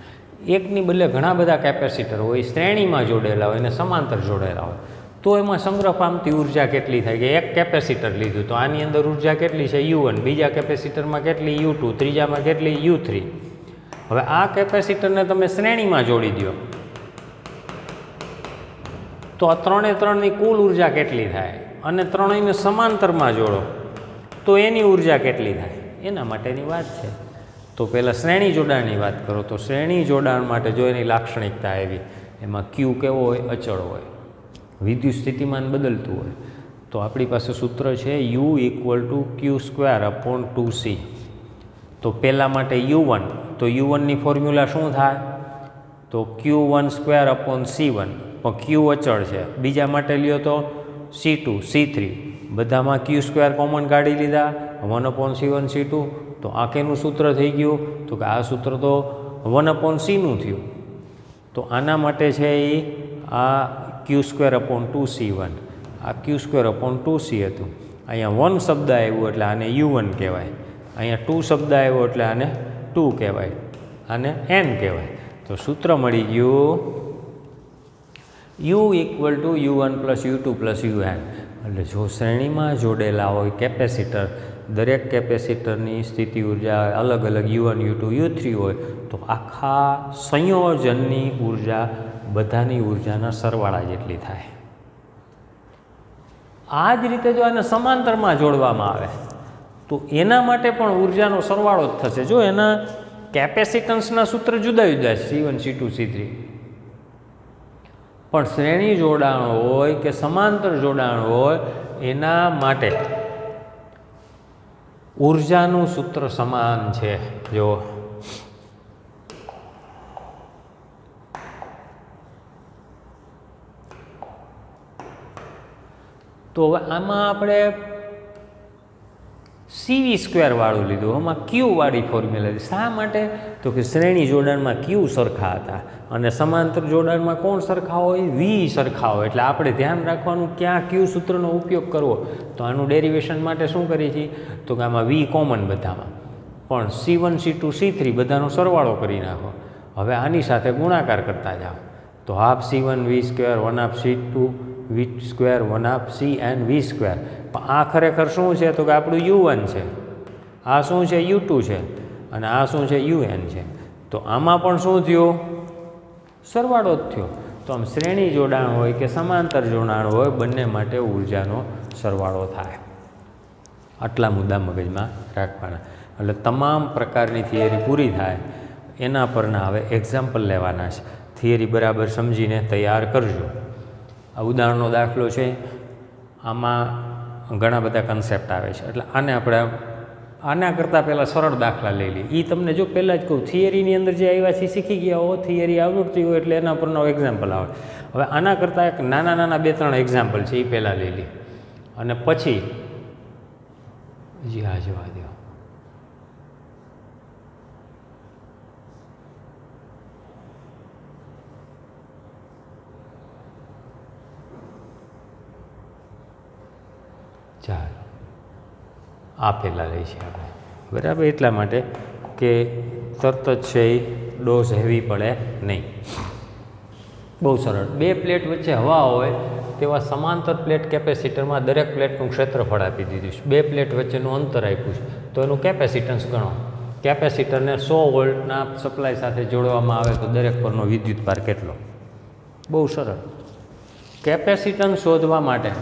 એકની બદલે ઘણા બધા કેપેસિટર હોય, શ્રેણીમાં જોડેલા હોય અને સમાંતર જોડેલા હોય, તો એમાં સંગ્રહ પામતી ઉર્જા કેટલી થાય કે એક કેપેસિટર લીધું તો આની અંદર ઉર્જા કેટલી છે U1, બીજા કેપેસિટરમાં કેટલી U2, ત્રીજામાં કેટલી U3. હવે આ કેપેસિટરને તમે શ્રેણીમાં જોડી દો તો આ 3ની કુલ ઉર્જા કેટલી થાય, અને ત્રણેયને સમાંતરમાં જોડો તો એની ઉર્જા કેટલી થાય, એના માટેની વાત છે. તો પહેલાં શ્રેણી જોડાણની વાત કરો તો શ્રેણી જોડાણ માટે જો એની લાક્ષણિકતા એવી, એમાં Q કેવો હોય, અચળ હોય, વિદ્યુત સ્થિતિમાન બદલતું હોય. તો આપણી પાસે સૂત્ર છે U = Q²/2C. તો પહેલાં માટે U1, તો U1ની ફોર્મ્યુલા શું થાય, તો Q1²/C1, પણ Q અચળ છે. બીજા માટે લ્યો તો C2, C3, બધામાં Q² કોમન કાઢી લીધા, 1/C1 C2. તો આ કેનું સૂત્ર થઈ ગયું, તો કે આ સૂત્ર તો 1/Cનું થયું. તો આના માટે છે એ આ Q²/2C1, આ Q²/2C હતું. અહીંયા 1 શબ્દ આવ્યો એટલે આને U1 કહેવાય, અહીંયા 2 શબ્દ આવ્યો એટલે આને 2 કહેવાય, આને N કહેવાય. તો સૂત્ર મળી ગયું U = U1 + U2 + UN. એટલે જો શ્રેણીમાં જોડેલા હોય કેપેસિટર, દરેક કેપેસિટરની સ્થિતિ ઉર્જા અલગ અલગ U1, U2, U3 હોય, તો આખા સંયોજનની ઉર્જા બધાની ઉર્જાના સરવાળા જેટલી થાય. આ જ રીતે જો આને સમાંતરમાં જોડવામાં આવે તો એના માટે પણ ઉર્જાનો સરવાળો જ થશે. જો એના કેપેસિટન્સના સૂત્ર જુદા જુદા છે, C1, C2, C3, પણ શ્રેણી જોડાણ હોય કે સમાંતર જોડાણ હોય એના માટે ઉર્જાનું સૂત્ર સમાન છે. જો તો હવે આમાં આપણે CV² વાળું લીધું, આમાં Q વાળી ફોર્મ્યુલા લીધી. શા માટે, તો કે શ્રેણી જોડાણમાં Q સરખા હતા અને સમાંતર જોડાણમાં કોણ સરખા હોય, V સરખા હોય. એટલે આપણે ધ્યાન રાખવાનું ક્યાં Q સૂત્રનો ઉપયોગ કરવો. તો આનું ડેરિવેશન માટે શું કરીએ છીએ, તો કે આમાં V કોમન બધામાં, પણ C1, C2, C3 બધાનો સરવાળો કરી નાખો. હવે આની સાથે ગુણાકાર કરતા જાઓ તો 1/C1 V², 1/C2 V², 1/CN V². પણ આ ખરેખર શું છે, તો કે આપણું U1 છે, આ શું છે U2 છે, અને આ શું છે UN છે. તો આમાં પણ શું થયું, સરવાળો જ થયો. તો આમ શ્રેણી જોડાણ હોય કે સમાંતર જોડાણ હોય, બંને માટે ઉર્જાનો સરવાળો થાય. આટલા મુદ્દા મગજમાં રાખવાના. એટલે તમામ પ્રકારની થિયરી પૂરી થાય એના પરના હવે એક્ઝામ્પલ લેવાના છે. થિયરી બરાબર સમજીને તૈયાર કરજો. આ ઉદાહરણનો દાખલો છે, આમાં ઘણા બધા કન્સેપ્ટ આવે છે. એટલે આના કરતાં પહેલાં સરળ દાખલા લઈ લઈએ. એ તમને જો પહેલાં જ કહું, થિયરીની અંદર જે આવ્યા છે શીખી ગયા હો, થિયરી આવડતી હોય એટલે એના પરનો એક્ઝામ્પલ આવે. હવે આના કરતાં એક નાના 2-3 એક્ઝામ્પલ છે એ પહેલાં લઈ લઈએ, અને પછી જી હા જવા દો. ચાલો આ પહેલાં લઈ છે આપણે, બરાબર. એટલા માટે કે તરત જ છે એ ડોઝ હેવી પડે નહીં. બહુ સરળ. 2 પ્લેટ વચ્ચે હવા હોય તેવા સમાંતર પ્લેટ કેપેસિટરમાં દરેક પ્લેટનું ક્ષેત્રફળ આપી દીધું છે. 2 પ્લેટ વચ્ચેનું અંતર આપ્યું છે, તો એનું કેપેસિટન્સ ગણો. કેપેસિટરને 100 વોલ્ટના સપ્લાય સાથે જોડવામાં આવે તો દરેક પરનો વિદ્યુત ભાર કેટલો. બહુ સરળ. કેપેસિટન્સ શોધવા માટે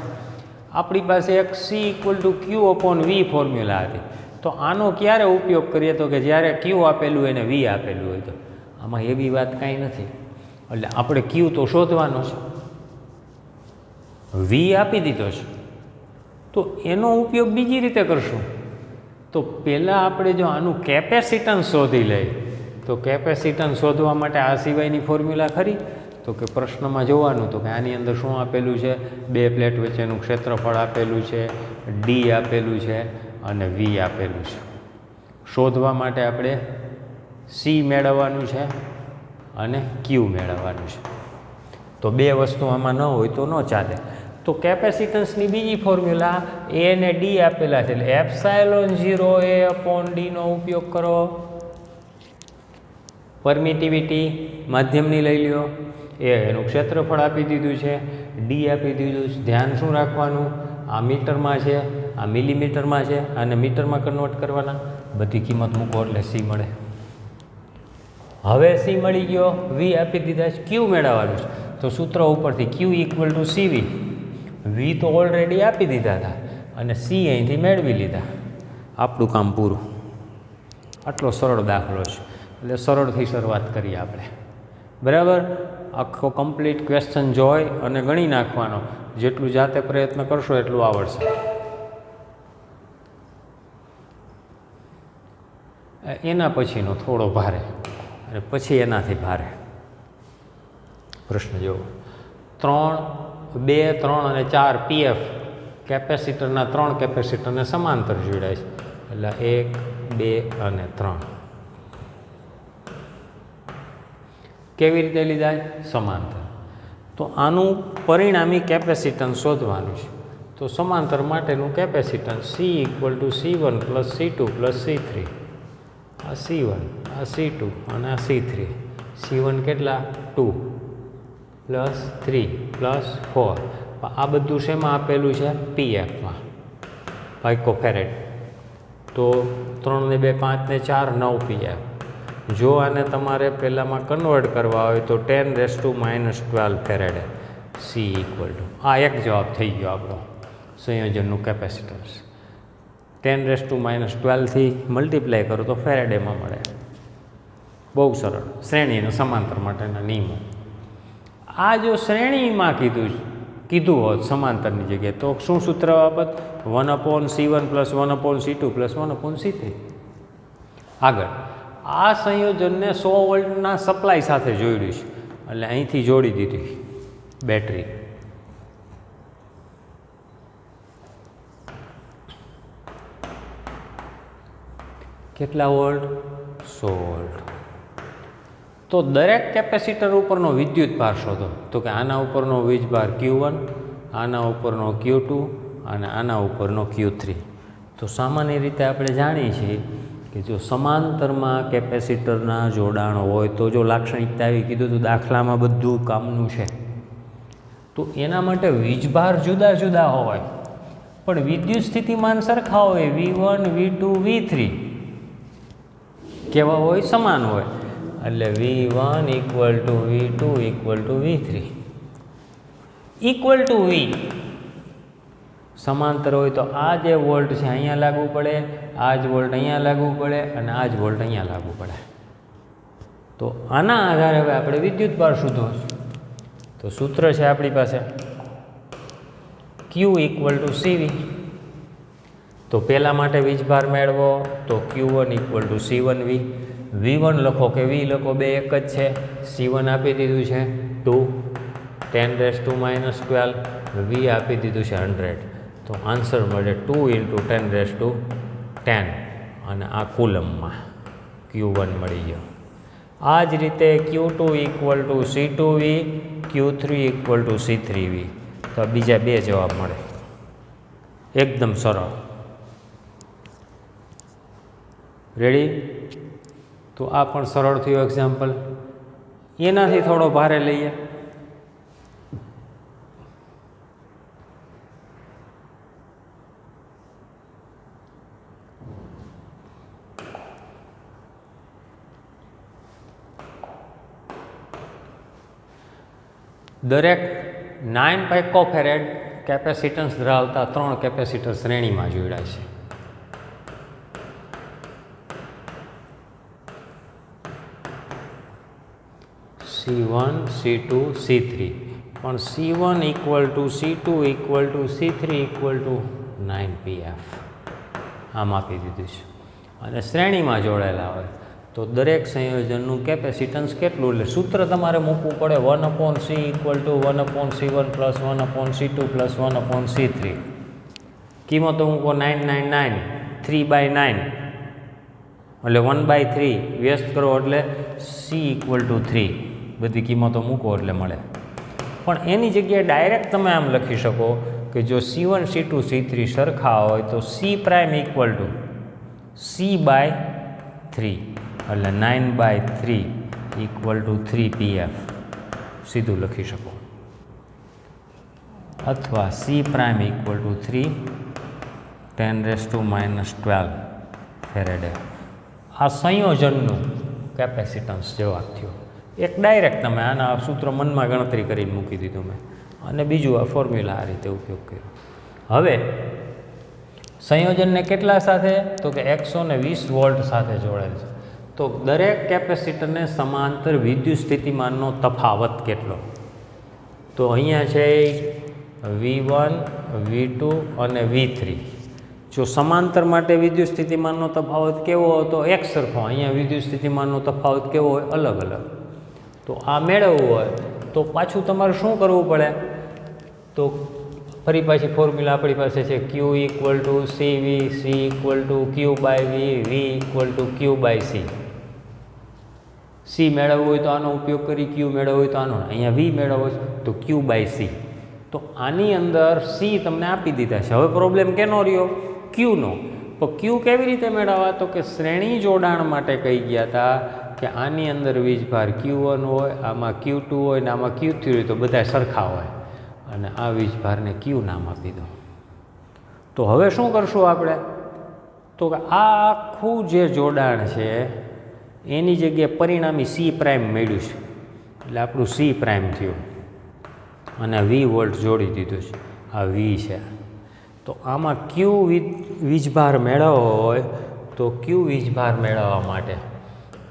આપણી પાસે એક C = Q/V ફોર્મ્યુલા હતી. તો આનો ક્યારે ઉપયોગ કરીએ, તો કે જ્યારે Q આપેલું એને V આપેલું હોય. તો આમાં એવી વાત કાંઈ નથી. એટલે આપણે Q તો શોધવાનો છે, V આપી દીધો છે, તો એનો ઉપયોગ બીજી રીતે કરશું. તો પહેલાં આપણે જો આનું કેપેસિટન્સ શોધી લઈએ, તો કેપેસિટન્સ શોધવા માટે આ સિવાયની ફોર્મ્યુલા ખરી, તો કે પ્રશ્નમાં જોવાનું તો કે આની અંદર શું આપેલું છે, 2 પ્લેટ વચ્ચેનું ક્ષેત્રફળ આપેલું છે, D આપેલું છે અને V આપેલું છે. શોધવા માટે આપણે સી મેળવવાનું છે અને ક્યુ મેળવવાનું છે. તો બે વસ્તુ આમાં ન હોય તો ન ચાલે. તો કેપેસિટન્સની બીજી ફોર્મ્યુલા એ અને ડી આપેલા છે, એટલે એપ્સાયલોન 0 એ અપોન ડીનો ઉપયોગ કરો. પરમિટિવિટી માધ્યમની લઈ લ્યો, એ એનું ક્ષેત્રફળ આપી દીધું છે, ડી આપી દીધું છે. ધ્યાન શું રાખવાનું, આ મીટરમાં છે, આ મિલીમીટરમાં છે, અને મીટરમાં કન્વર્ટ કરવાના. બધી કિંમત મૂકો એટલે સી મળે. હવે સી મળી ગયો, વી આપી દીધા છે, ક્યુ મેળવવાનું છે. તો સૂત્ર ઉપરથી ક્યુ ઇક્વલ ટુ સીવી, વી તો ઓલરેડી આપી દીધા હતા અને સી અહીંથી મેળવી લીધા. આપણું કામ પૂરું. આટલો સરળ દાખલો છે, એટલે સરળથી શરૂઆત કરીએ આપણે. બરાબર, આખો કમ્પ્લીટ ક્વેશ્ચન જોઈ અને ગણી નાખવાનો. જેટલું જાતે પ્રયત્ન કરશો એટલું આવડશે. એના પછીનો થોડો ભારે અને પછી એનાથી ભારે પ્રશ્ન જુઓ. 3, 2, 3 અને 4 પીએફ કેપેસિટરના 3 કેપેસિટરને સમાંતર જોડાય છે, એટલે 1, 2 અને 3. કેવી રીતે લીધા? સમાંતર. તો આનું પરિણામી કેપેસિટન્સ શોધવાનું છે. તો સમાંતર માટેનું capacitance C equal two C1 plus C2 plus C3. આ C1, આ C2 અને આ C3. C1 કેટલા? 2 પ્લસ 3 પ્લસ 4. આ બધું શેમાં આપેલું છે? પીએફમાં, પાઇકોફેરેડ. તો 3 ને 2 5 ને 4 9 પીએફ. જો આને તમારે પહેલાંમાં કન્વર્ટ કરવા હોય તો 10⁻⁻12 ફેરેડે. સી ઇક્વલ ટુ, આ એક જવાબ થઈ ગયો આપણો સંયોજનનું કેપેસિટન્સ. 10⁻12થી મલ્ટીપ્લાય કરો તો ફેરેડેમાં મળે. બહુ સરળ. શ્રેણી અને સમાંતર માટેના નિયમો. આ જો શ્રેણીમાં કીધું હોત સમાંતરની જગ્યાએ તો શું સૂત્ર બાબત? 1/C1 plus 1/C2 plus 1/C3. આગળ આ સંયોજનને 100 વોલ્ટના સપ્લાય સાથે જોડ્યું છે, એટલે અહીંથી જોડી દીધી બેટરી. કેટલા વોલ્ટ? 100 વોલ્ટ. તો દરેક કેપેસિટર ઉપરનો વિદ્યુત ભાર શોધો. તો કે આના ઉપરનો વીજભાર Q1, આના ઉપરનો Q2 અને આના ઉપરનો Q3. તો સામાન્ય રીતે આપણે જાણીએ છીએ કે જો સમાંતરમાં કેપેસિટરના જોડાણ હોય તો જો લાક્ષણિકતા આવી કીધું તો દાખલામાં બધું કામનું છે. તો એના માટે વીજભાર જુદા જુદા હોય પણ વિદ્યુત સ્થિતિમાન સરખા હોય. V1, V2, V3 કેવા હોય? સમાન હોય. એટલે V1 equal to V2 equal to V3 equal to V. સમાંતર હોય તો આ જે વોલ્ટ છે અહીંયા લાગુ પડે, આ જ વોલ્ટ અહીંયા લાગુ પડે અને આ જ વોલ્ટ અહીંયા લાગુ પડે. તો આના આધારે હવે આપણે વિદ્યુત ભાર શોધવો છે. તો સૂત્ર છે આપણી પાસે Q ઇક્વલ ટુ CV. તો પહેલાં માટે વીજભાર મેળવો તો Q1 equal to C1V. V1 લખો કે V લખો, બે એક જ છે. C1 આપી દીધું છે 2 10⁻12, V આપી દીધું છે 100. તો આન્સર મળે 2 × 10⁻10 અને આ કુલમમાં Q1 મળી ગયો. આ જ રીતે Q2 equal to C2V, Q3 equal to C3V. તો બીજા બે જવાબ મળે. એકદમ સરળ. રેડી? તો આ પણ સરળ થયું એક્ઝામ્પલ. એનાથી થોડો ભારે લઈએ. દરેક 9 પાઇકોફેરેડ કેપેસિટન્સ ધરાવતા 3 કેપેસિટર શ્રેણીમાં જોડાય છે. C1, C2, C3. પણ C1 equal to C2 equal to C3 equal to 9 PF આમ આપી દીધું છે. અને શ્રેણીમાં જોડાયેલા હોય તો દરેક સંયોજનનું કેપેસિટન્સ કેટલું, એટલે સૂત્ર તમારે મૂકવું પડે 1/C equal to 1/C1 plus 1/C2 plus 1/C3. કિંમતો મૂકો 999, 3/9 એટલે 1/3 વ્યસ્ત કરો એટલે સી ઇક્વલ ટુ 3, બધી કિંમતો મૂકો એટલે મળે. પણ એની જગ્યાએ ડાયરેક્ટ તમે આમ લખી શકો કે જો C1 C2 C3 સરખા હોય તો C prime equal two C/3 એટલે 9/3 ઇક્વલ ટુ 3PF સીધું લખી શકો. અથવા C prime equal to 3 10⁻⁻12 faraday. આ સંયોજનનું કેપેસિટન્સ જવાબ થયો. એક ડાયરેક્ટ તમે આના સૂત્ર મનમાં ગણતરી કરીને મૂકી દીધું મેં, અને બીજું આ ફોર્મ્યુલા આ રીતે ઉપયોગ કર્યો. હવે સંયોજનને કેટલા સાથે? તો કે 120 વોલ્ટ સાથે જોડેલ છે. તો દરેક કેપેસિટરને સમાંતર વિદ્યુત સ્થિતિમાનનો તફાવત કેટલો? તો અહીંયા છે V1 V2 અને V3. જો સમાંતર માટે વિદ્યુત સ્થિતિમાનનો તફાવત કેવો હોય તો એક સરખો, અહીંયા વિદ્યુત સ્થિતિમાનનો તફાવત કેવો હોય? અલગ અલગ. તો આ મેળવવું હોય તો પાછું તમારે શું કરવું પડે? તો ફરી પાછી ફોર્મ્યુલા આપણી પાસે છે Q equal to CV, C equal to Q/V, V equal to Q/C. C મેળવવું હોય તો આનો ઉપયોગ કરી, Q મેળવવું હોય તો આનો, અહીંયા V મેળવવો છે તો Q/C. તો આની અંદર C તમને આપી દીધા છે. હવે પ્રોબ્લેમ કેનો રહ્યો? Qનો. તો Q કેવી રીતે મેળવવા? તો કે શ્રેણી જોડાણ માટે કહી ગયા હતા કે આની અંદર વીજભાર Q1 હોય, આમાં Q2 હોય ને આમાં Q3 હોય તો બધા સરખા હોય, અને આ વીજભારને Q નામ આપી દો. તો હવે શું કરશું આપણે? તો કે આ આખું જે જોડાણ છે એની જગ્યાએ પરિણામી C પ્રાઇમ મળ્યું છે, એટલે આપણું C પ્રાઇમ થયું, અને V વોલ્ટ જોડી દીધું છે, આ V છે. તો આમાં Q વીજભાર મેળવવો હોય તો Q વીજભાર મેળવવા માટે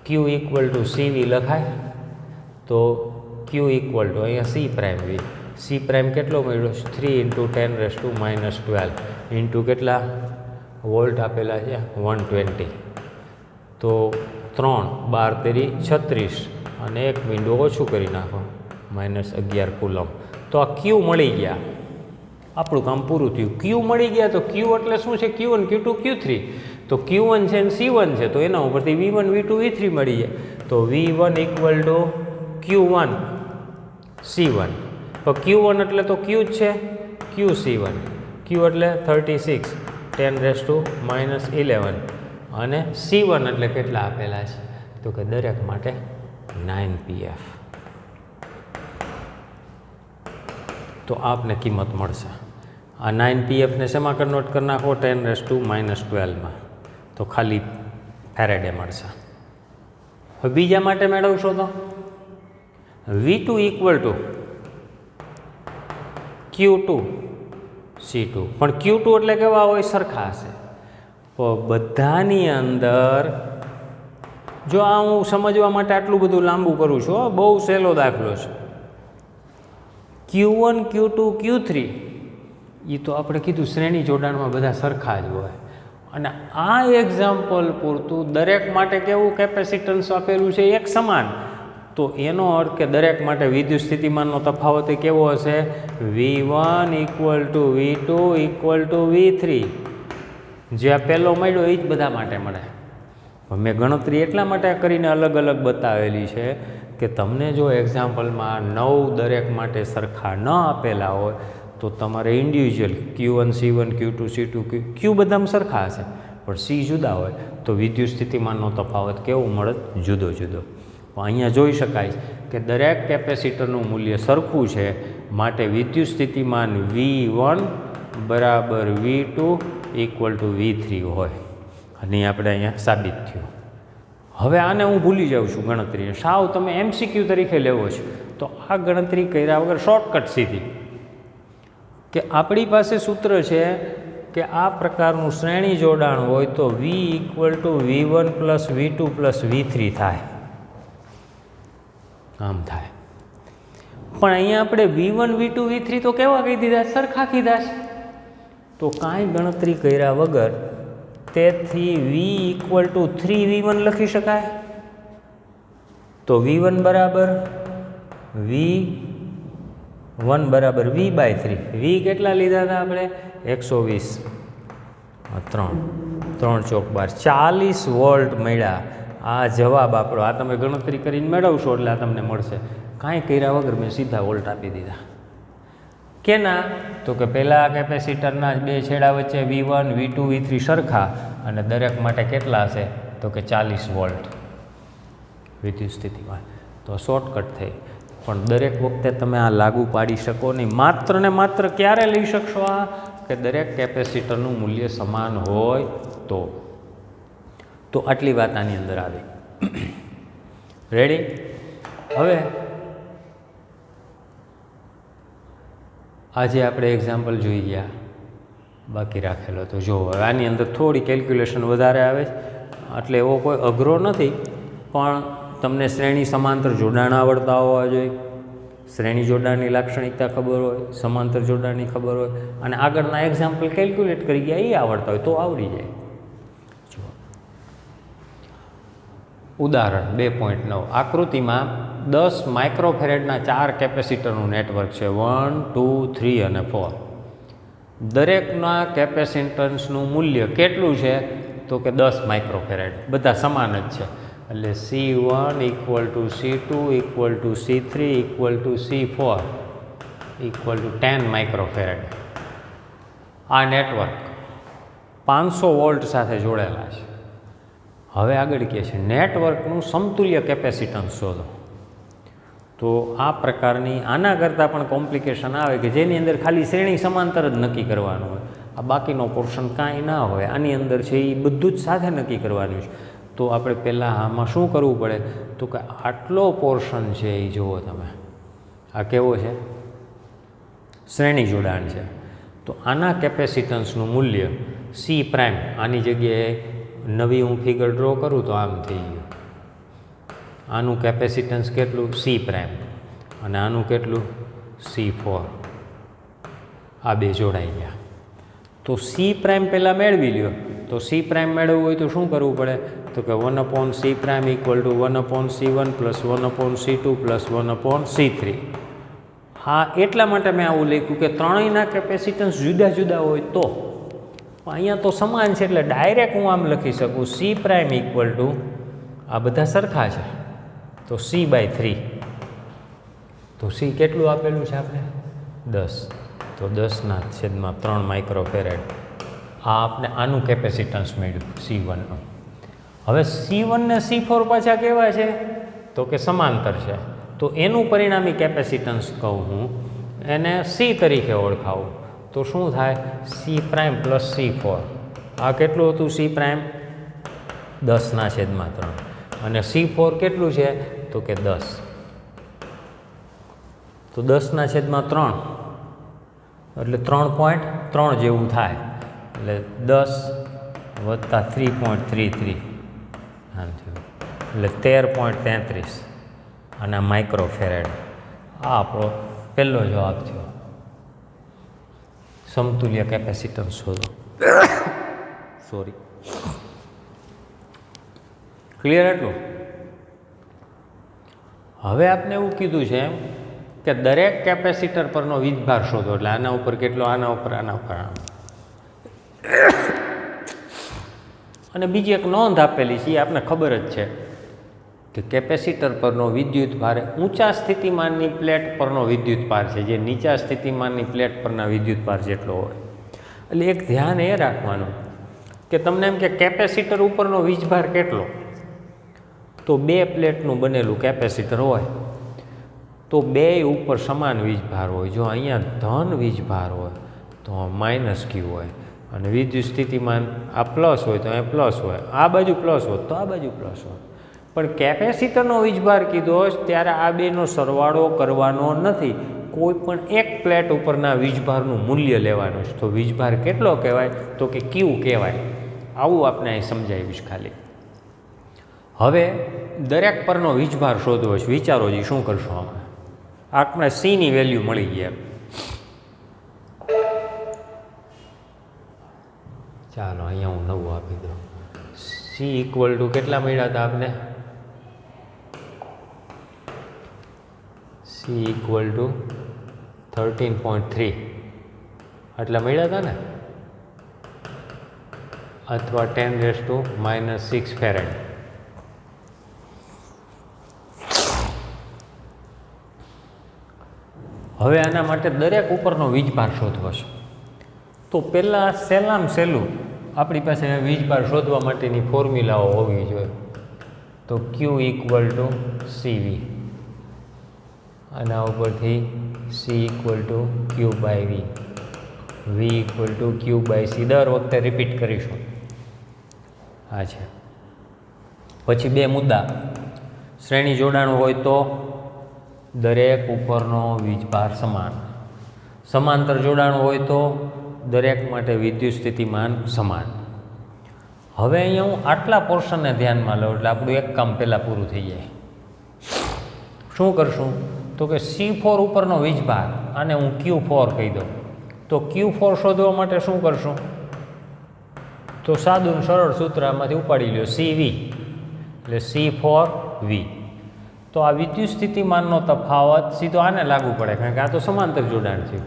Q ઇક્વલ ટુ CV લખાય. તો Q ઇક્વલ ટુ અહીંયા C prime V. C prime કેટલો મળ્યો? 3 × 10⁻12 ઇન્ટુ કેટલા વોલ્ટ આપેલા છે? 120. તો 3 12 36 અને 1 બિંદુ ઓછું કરી નાખો, -11 કુલમ. તો આ Q મળી ગયા, આપણું કામ પૂરું થયું. Q મળી ગયા તો Q એટલે શું છે? Q1 Q2 Q3. તો Q1 છે ને C1 છે, તો એના ઉપરથી V1 V2 V3 મળી જાય. તો V1 equal to Q1 C1. તો Q1 એટલે તો Q જ છે, QC1. Q એટલે 36 10⁻11 અને C1 એટલે કેટલા આપેલા છે? તો કે દરેક માટે 9PF. તો આપને કિંમત મળશે. આ 9PFને શેમાં કન્વર્ટ કરી નાખો? 10⁻12માં. તો ખાલી ફેરેડે મળશે. હવે બીજા માટે મેળવશો તો V2 equal to Q2 C2. પણ Q2 એટલે કેવા હોય? સરખા હશે. તો બધાની અંદર જો આ હું સમજવા માટે આટલું બધું લાંબુ કરું છું, બહુ સહેલો દાખલો છે. Q1 Q2 Q3 એ તો આપણે કીધું શ્રેણી જોડાણમાં બધા સરખા જ હોય, અને આ એક્ઝામ્પલ પૂરતું દરેક માટે કેવું કેપેસિટન્સ આપેલું છે? એક સમાન. તો એનો અર્થ કે દરેક માટે વિદ્યુત સ્થિતિમાનનો તફાવત કેવો હશે? V1 equal to V2 equal to V3. જે આ પહેલો મળ્યો એ જ બધા માટે મળે. મેં ગણતરી એટલા માટે કરીને અલગ અલગ બતાવેલી છે કે તમને જો એક્ઝામ્પલમાં 9 દરેક માટે સરખા ન આપેલા હોય તો તમારે individual Q1 C1 Q2 C2 Q બધામાં સરખા હશે, પણ C જુદા હોય તો વિદ્યુત સ્થિતિમાનનો તફાવત કેવો મળે? જુદો જુદો. પણ અહીંયા જોઈ શકાય કે દરેક કેપેસિટરનું મૂલ્ય સરખું છે, માટે વિદ્યુત સ્થિતિમાન V1 બરાબર V2 ઇક્વલ ટુ V3 હોય, અને આપણે અહીંયા સાબિત થયું. હવે આને હું ભૂલી જાઉં છું ગણતરી, સાવ તમે MCQ તરીકે લેવો છે તો આ ગણતરી કર્યા વગર શોર્ટકટ સીધી કે આપણી પાસે સૂત્ર છે કે આ પ્રકારનું શ્રેણી જોડાણ હોય તો V equal to V1 plus V2 plus V3 થાય, આમ થાય. પણ અહીંયા આપણે V1 V2 V3 તો કેવા કહી દીધા? સરખા કીધા છે. તો કાંઈ ગણતરી કર્યા વગર તેથી V ઇક્વલ ટુ 3V1 લખી શકાય. તો V1 બરાબર V1 બરાબર V/3. V કેટલા લીધા હતા આપણે? 120 3. 3 ચોક 12, 40 વોલ્ટ મળ્યા. આ જવાબ આપણો. આ તમે ગણતરી કરીને મેળવશો એટલે આ તમને મળશે. કાંઈ કર્યા વગર મેં સીધા વોલ્ટ આપી દીધા. કેના? તો કે પહેલાં કેપેસિટરના બે છેડા વચ્ચે V1 V2 V3 સરખા અને દરેક માટે કેટલા હશે? તો કે 40 વોલ્ટ વિદ્યુત સ્થિતિમાં. તો શોર્ટકટ થઈ. પણ દરેક વખતે તમે આ લાગુ પાડી શકો નહીં. માત્ર ને માત્ર ક્યારે લઈ શકશો આ? કે દરેક કેપેસિટરનું મૂલ્ય સમાન હોય તો આટલી વાત આની અંદર આવી. રેડી? હવે આજે આપણે એક્ઝામ્પલ જોઈ ગયા, બાકી રાખેલો તો જો આની અંદર થોડી કેલ્ક્યુલેશન વધારે આવે છે. એટલે એવો કોઈ અઘરો નથી, પણ તમને શ્રેણી સમાંતર જોડાણ આવડતા હોવા જોઈએ. શ્રેણી જોડાણની લાક્ષણિકતા ખબર હોય, સમાંતર જોડાણની ખબર હોય, અને આગળના એક્ઝામ્પલ કેલ્ક્યુલેટ કરી ગયા એ આવડતા હોય તો આવડી જાય. જો ઉદાહરણ 2.9 આકૃતિમાં 10 માઇક્રોફેરેડના 4 કેપેસિટરનું નેટવર્ક છે. 1, 2, 3 અને 4. દરેકના કેપેસિટન્સનું મૂલ્ય કેટલું છે? તો કે 10 માઇક્રોફેરેડ. બધા સમાન જ છે. એટલે C1 = C2 = C3 = C4 = 10 માઇક્રોફેરેડ. આ નેટવર્ક 500 વોલ્ટ સાથે જોડેલા છે. હવે આગળ કહે છે નેટવર્કનું સમતુલ્ય કેપેસિટન્સ શોધો. તો આ પ્રકારની આના કરતાં પણ કોમ્પ્લિકેશન આવે કે જેની અંદર ખાલી શ્રેણી સમાંતર જ નક્કી કરવાનું હોય. આ બાકીનો પોર્શન કાંઈ ના હોય. આની અંદર છે એ બધું જ સાથે નક્કી કરવાનું છે. તો આપણે પહેલાં આમાં શું કરવું પડે? તો કે આટલો પોર્શન છે એ જુઓ તમે, આ કેવો છે? શ્રેણી જોડાણ છે. તો આના કેપેસિટન્સનું મૂલ્ય C પ્રાઇમ. આની જગ્યાએ નવી હું ફિગર ડ્રો કરું તો આમ થઈ ગયું. આનું કેપેસિટન્સ કેટલું? C prime. અને આનું કેટલું? C4. આ બે જોડાઈ ગયા. તો C પ્રાઇમ પહેલાં મેળવી લ્યો. તો C પ્રાઇમ મેળવવું હોય તો શું કરવું પડે? તો કે 1/C prime = 1/C1 + 1/C2 + 1/C3. હા, એટલા માટે મેં આવું લખ્યું કે ત્રણેયના કેપેસિટન્સ જુદા જુદા હોય તો. અહીંયા તો સમાન છે એટલે ડાયરેક્ટ હું આમ લખી શકું C પ્રાઇમ = આ બધા સરખા છે તો C/3. તો C કેટલું આપેલું છે આપણે? 10. તો 10/3 માઇક્રોફેરેડ. આ આપણે આનું કેપેસિટન્સ મળ્યું C1. હવે C1 ને C4 પાછા કેવા છે? તો કે સમાંતર છે. તો એનું પરિણામી કેપેસિટન્સ કહું હું, એને C તરીકે ઓળખાવું. તો શું થાય? C prime + C4. આ કેટલું હતું? C prime 10/3. અને C4 કેટલું છે? તો કે 10. તો 10/3 એટલે 3.3 જેવું થાય. એટલે 10 + 3.33 એટલે 13.33 અને માઇક્રોફેરેડ. આ આપણો પહેલો જવાબ થયો. સમતુલ્ય કેપેસિટન્સ શોધો. સોરી, ક્લિયર એટલું? હવે આપને એવું કીધું છે એમ કે દરેક કેપેસિટર પરનો વીજભાર શોધો. એટલે આના ઉપર કેટલો, આના ઉપર, આના ઉપર. અને બીજી એક નોંધ આપેલી છે, એ આપણને ખબર જ છે કે કેપેસિટર પરનો વિદ્યુત ભાર ઊંચા સ્થિતિમાનની પ્લેટ પરનો વિદ્યુત ભાર છે જે નીચા સ્થિતિમાનની પ્લેટ પરના વિદ્યુત ભાર જેટલો હોય. એટલે એક ધ્યાન એ રાખવાનું કે તમને એમ કે કેપેસિટર ઉપરનો વીજભાર કેટલો? તો બે પ્લેટનું બનેલું કેપેસિટર હોય તો બે ઉપર સમાન વીજભાર હોય. જો અહીંયા ધન વીજભાર હોય તો -Q હોય, અને વિદ્યુત સ્થિતિમાન આ પ્લસ હોય તો અહીંયા પ્લસ હોય, આ બાજુ પ્લસ હોય તો આ બાજુ પ્લસ હોય. પણ કેપેસિટરનો વીજભાર કીધો ત્યારે આ બેનો સરવાળો કરવાનો નથી, કોઈ પણ એક પ્લેટ ઉપરના વીજભારનું મૂલ્ય લેવાનું છે. તો વીજભાર કેટલો કહેવાય? તો કે Q કહેવાય. આવું આપણે અહીં સમજાવ્યું છે ખાલી. હવે દરેક પરનો વીજભાર શોધવો છે. વિચારો જી શું કરશો? આમાં આપણે Cની વેલ્યુ મળી ગયા. ચાલો અહીંયા હું નવું આપી દઉં. C = કેટલા મળ્યા હતા આપને? C = 13.3 આટલા મળ્યા હતા ને? અથવા 10⁻⁻6 ફેરેડ. હવે આના માટે દરેક ઉપરનો વીજભાર શોધવો છે. તો પહેલાં સહેલામ સહેલું આપણી પાસે વીજભાર શોધવા માટેની ફોર્મ્યુલાઓ હોવી જોઈએ. તો Q = CV, આના ઉપરથી C = Q/V, V = Q/C. દર વખતે રિપીટ કરીશું. આ છે. પછી બે મુદ્દા. શ્રેણી જોડાણ હોય તો દરેક ઉપરનો વીજભાર સમાન. સમાંતર જોડાણ હોય તો દરેક માટે વિદ્યુત સ્થિતિમાન સમાન. હવે અહીંયા હું આટલા પોર્શનને ધ્યાનમાં લઉં એટલે આપણું એક કામ પહેલાં પૂરું થઈ જાય. શું કરશું? તો કે C4 ઉપરનો વીજભાર, આને હું Q4 કહી દઉં. તો Q4 શોધવા માટે શું કરશું? તો સાદું સરળ સૂત્ર આમાંથી ઉપાડી લ્યો, CV એટલે C4V. તો આ વિદ્યુત સ્થિતિમાનનો તફાવત સીધો આને લાગુ પડે, કારણ કે આ તો સમાંતર જોડાણ છે.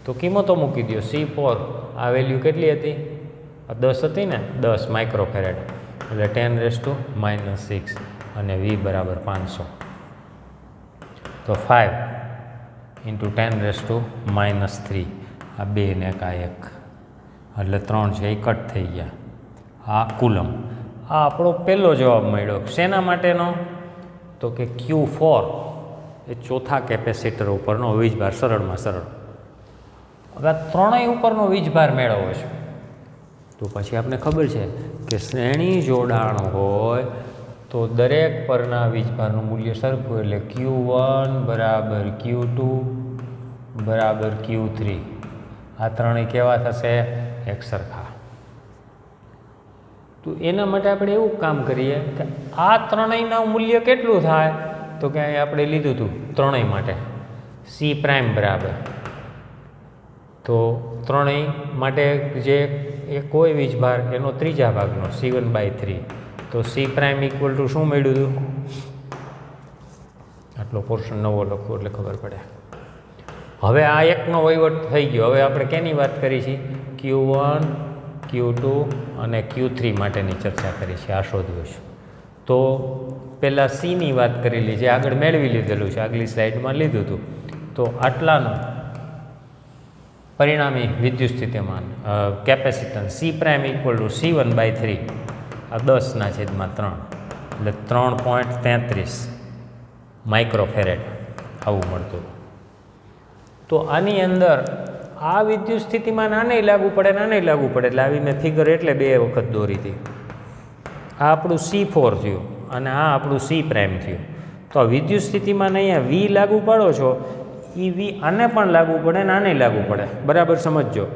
તો કિંમતો મૂકી દો. C4 આ વેલ્યુ કેટલી હતી? આ 10 હતી ને, 10 માઇક્રોફેરેડ એટલે 10⁻⁻6 અને V = 500. તો 5 × 10⁻⁻3 આ 2 ને 1 એટલે 3 છે એ કટ થઈ ગયા. આ કુલમ. આ આપણો પહેલો જવાબ મળ્યો. શેના માટેનો? તો કે Q4 એ ચોથા કેપેસિટર ઉપરનો વીજભાર. સરળમાં સરળ. હવે આ ત્રણેય ઉપરનો વીજભાર મેળવવો છે. તો પછી આપણે ખબર છે કે શ્રેણી જોડાણ હોય તો દરેક પરના વીજભારનું મૂલ્ય સરખું, એટલે Q1 = Q2 = Q3. આ ત્રણેય કેવા થશે? એક સરખા. તો એના માટે આપણે એવું કામ કરીએ કે આ ત્રણેયના મૂલ્ય કેટલું થાય? તો કે અહીં આપણે લીધું હતું ત્રણેય માટે C'. તો ત્રણેય માટે જે કોઈ વીજભાર એનો ત્રીજા ભાગનો C1/3. તો C' = શું મળ્યું હતું? આટલો પોર્શન નવો લખો એટલે ખબર પડે. હવે આ એકનો વહીવટ થઈ ગયો. હવે આપણે કેની વાત કરી છે? Q1, Q2 અને Q3 માટેની ચર્ચા કરી છે. આ શોધવું છે. તો પહેલાં Cની વાત કરેલી છે, આગળ મેળવી લીધેલું છે, આગલી સ્લાઇડમાં લીધું હતું. તો આટલાનું પરિણામી વિદ્યુત સ્થિતિમાન કેપેસિટન્સ C' = C1/3. આ 10/3 એટલે 3.33 માઇક્રોફેરેડ આવું મળતું. તો આની અંદર આ વિદ્યુત સ્થિતિમાન આને લાગુ પડે ને આને લાગુ પડે, એટલે આવી મેં ફિગર એટલે 2 વખત દોરી હતી. આ આપણું C4 થયું અને આ આપણું C' થયું. તો આ વિદ્યુત સ્થિતિમાન અહીંયા V લાગુ પાડો છો, એ V આને પણ લાગુ પડે ને આને લાગુ પડે. બરાબર સમજજો.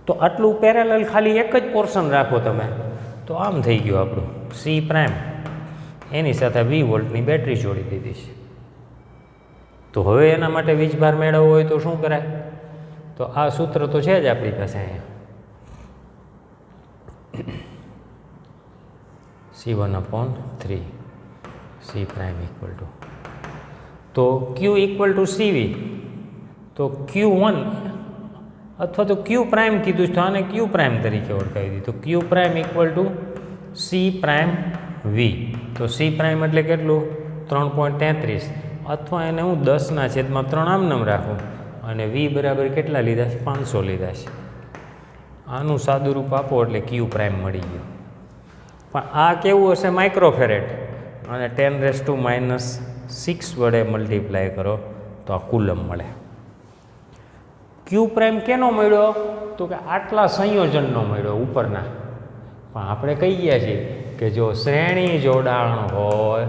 તો આટલું પેરેલલ ખાલી એક જ પોર્શન રાખો તમે, તો આમ થઈ ગયું આપણું C'. એની સાથે 20 વોલ્ટની બેટરી જોડી દીધી છે. તો હવે એના માટે વીજભાર મેળવવો હોય તો શું કરાય? તો આ સૂત્ર તો છે જ આપણી પાસે અહીંયા. C1/3 C' = તો Q = CV. તો Q1 અથવા તો Q' કીધું છે તો આને Q' તરીકે ઓળખાવી દીધું. તો Q' = C'(V). તો C' એટલે કેટલું? 3.33. અથવા એને હું 10/3 આમ રાખું અને V = કેટલા લીધા છે? 500 લીધા છે. આનું સાદું રૂપ આપો એટલે Q' મળી ગયું. પણ આ કેવું હશે? માઇક્રોફેરેડ. અને 10⁻⁻6 વડે મલ્ટીપ્લાય કરો તો આ કુલમ મળે. Q' કેનો મળ્યો? તો કે આટલા સંયોજનનો મળ્યો ઉપરના. પણ આપણે કહી ગયા છીએ કે જો શ્રેણી જોડાણ હોય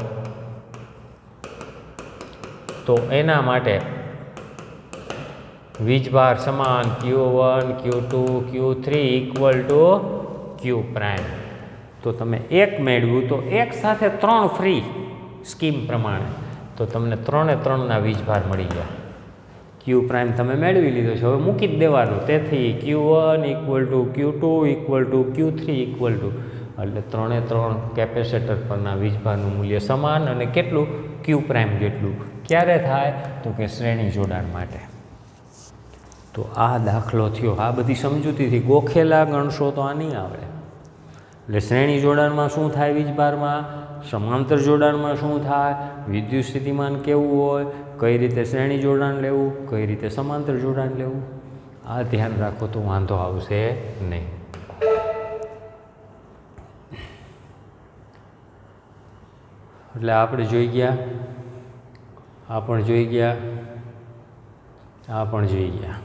તો એના માટે વીજભાર સમાન Q1, Q2, Q3 = Q'. તો તમે એક મેળવ્યું તો એક સાથે 3 ફ્રી સ્કીમ પ્રમાણે, તો તમને 3 વીજભાર મળી ગયા. Q' તમે મેળવી લીધો છે, હવે મૂકી જ દેવાનું. તેથી Q1 = Q2 = Q3 એટલે 3 કેપેસિટર પરના વીજભારનું મૂલ્ય સમાન. અને કેટલું? Q' જેટલું. ક્યારે થાય? તો કે શ્રેણી જોડાણ માટે. તો આ દાખલો થયો. આ બધી સમજૂતીથી ગોખેલા ગણશો તો આ નહીં આવડે. એટલે શ્રેણી જોડાણમાં શું થાય, વીજભારમાં સમાંતર જોડાણમાં શું થાય, વિદ્યુત સ્થિતિમાન કેવું હોય, કઈ રીતે શ્રેણી જોડાણ લેવું, કઈ રીતે સમાંતર જોડાણ લેવું, આ ધ્યાન રાખો તો વાંધો આવશે નહીં. એટલે આપણે જોઈ ગયા, આ પણ જોઈ ગયા, આ પણ જોઈ ગયા.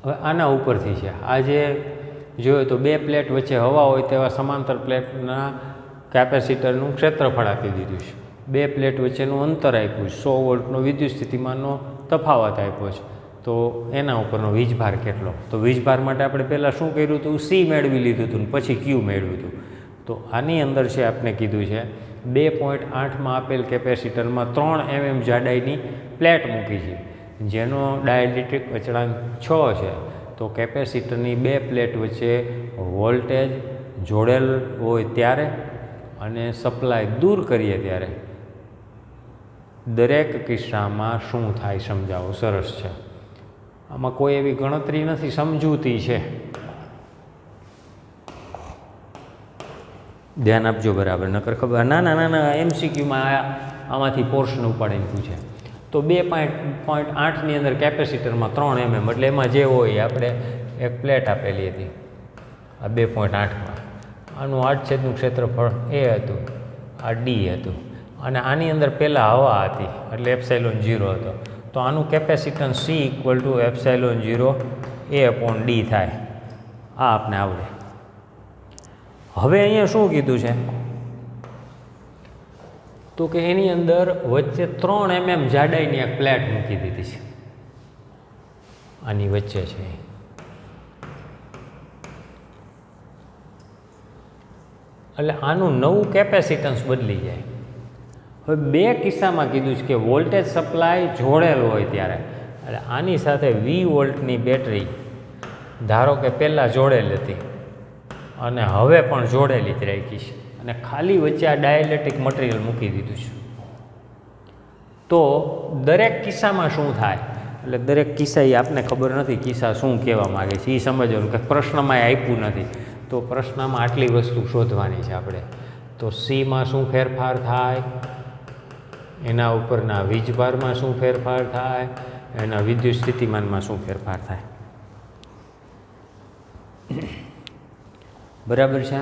હવે આના ઉપરથી છે, આ જે જોયું તો બે પ્લેટ વચ્ચે હવા હોય તેવા સમાંતર પ્લેટના કેપેસિટરનું ક્ષેત્રફળ આપી દીધું છે. બે પ્લેટ વચ્ચેનું અંતર આપ્યું છે, 100 વોલ્ટનો વિદ્યુત સ્થિતિમાનનો તફાવત આપ્યો છે. તો એના ઉપરનો વીજભાર કેટલો? તો વીજભાર માટે આપણે પહેલાં શું કર્યું હતું, સી મેળવી લીધું હતું ને પછી ક્યુ મેળવ્યું હતું. તો આની અંદર છે આપણે કીધું છે 2.8માં આપેલ કેપેસિટરમાં 3 mm જાડાઈની પ્લેટ મૂકી છે, જેનો ડાયલેક્ટ્રિક અચળાંક 6 છે. તો કેપેસિટરની બે પ્લેટ વચ્ચે વોલ્ટેજ જોડેલ હોય ત્યારે અને સપ્લાય દૂર કરીએ ત્યારે દરેક કિસ્સામાં શું થાય સમજાવો. સરસ છે, આમાં કોઈ એવી ગણતરી નથી, સમજૂતી છે. ધ્યાન આપજો બરાબર, નકર ખબર નાના MCQમાં આમાંથી પોર્શન ઉપાડીને પૂછે. તો 2.8ની અંદર કેપેસિટરમાં 3 mm, એટલે એમાં જે હોય આપણે એક પ્લેટ આપેલી હતી આ 2.8માં, આનું 8/નું ક્ષેત્રફળ એ હતું, આ ડી હતું, અને આની અંદર પહેલાં હવા હતી એટલે એપ્સાઇલોન 0 હતો. તો આનું કેપેસિટન્સ C = એપ્સાઇલોન 0 A/d થાય. આ આપણે આવડે. હવે અહીંયા શું કીધું છે તો કે એની અંદર વચ્ચે 3 mm જાડાઈની એક પ્લેટ મૂકી દીધી છે, આની વચ્ચે છે. એટલે આનું નવું કેપેસિટન્સ બદલી જાય. હવે બે કિસ્સામાં કીધું છે કે વોલ્ટેજ સપ્લાય જોડેલો હોય ત્યારે, એટલે આની સાથે 20 વોલ્ટની બેટરી ધારો કે પહેલાં જોડેલી હતી અને હવે પણ જોડેલી જ રાખી છે, અને ખાલી વચ્ચે આ ડાયલેક્ટ્રિક મટીરિયલ મૂકી દીધું છે. તો દરેક કિસ્સામાં શું થાય, એટલે દરેક કિસ્સા એ આપને ખબર નથી કિસ્સા શું કહેવા માગે છે, એ સમજવાનું કે પ્રશ્નમાં આપ્યું નથી. તો પ્રશ્નમાં આટલી વસ્તુ શોધવાની છે આપણે. તો સીમાં શું ફેરફાર થાય, એના ઉપરના વીજભારમાં શું ફેરફાર થાય, એના વિદ્યુત સ્થિતિમાનમાં શું ફેરફાર થાય. બરાબર છે.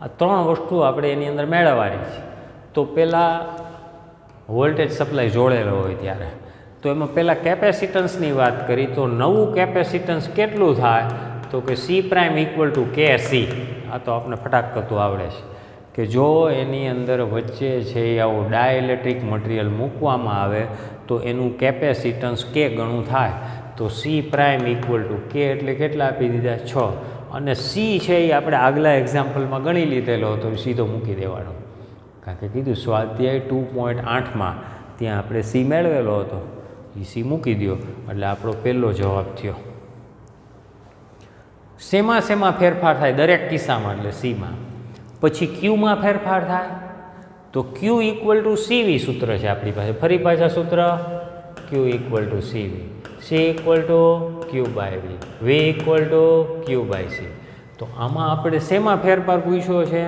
આ 3 વસ્તુ આપણે એની અંદર મેળવવાની છે. તો પહેલાં વોલ્ટેજ સપ્લાય જોડેલો હોય ત્યારે, તો એમાં પહેલાં કેપેસિટન્સની વાત કરી. તો નવું કેપેસિટન્સ કેટલું થાય, તો કે C' = KC. આ તો આપણે ફટાક કરતું આવડે છે કે જો એની અંદર વચ્ચે છે આવું ડાયલેક્ટ્રિક મટીરિયલ મૂકવામાં આવે તો એનું કેપેસિટન્સ K ગણું થાય. તો C' = K એટલે કેટલા આપી દીધા, 6. અને C છે એ આપણે આગલા એક્ઝામ્પલમાં ગણી લીધેલો હતો, સીધો મૂકી દેવાનો, કારણ કે કીધું સ્વાધ્યાય 2.8માં ત્યાં આપણે C મેળવેલો હતો, એ C મૂકી દો એટલે આપણો પહેલો જવાબ થયો. શેમાં ફેરફાર થાય દરેક કિસ્સામાં, એટલે Cમાં. પછી Qમાં ફેરફાર થાય. તો Q = CV સૂત્ર છે આપણી પાસે. ફરી પાછા સૂત્ર Q = CV, C = Q/V, V = Q/C. તો આમાં આપણે શેમાં ફેરફાર પૂછ્યો છે,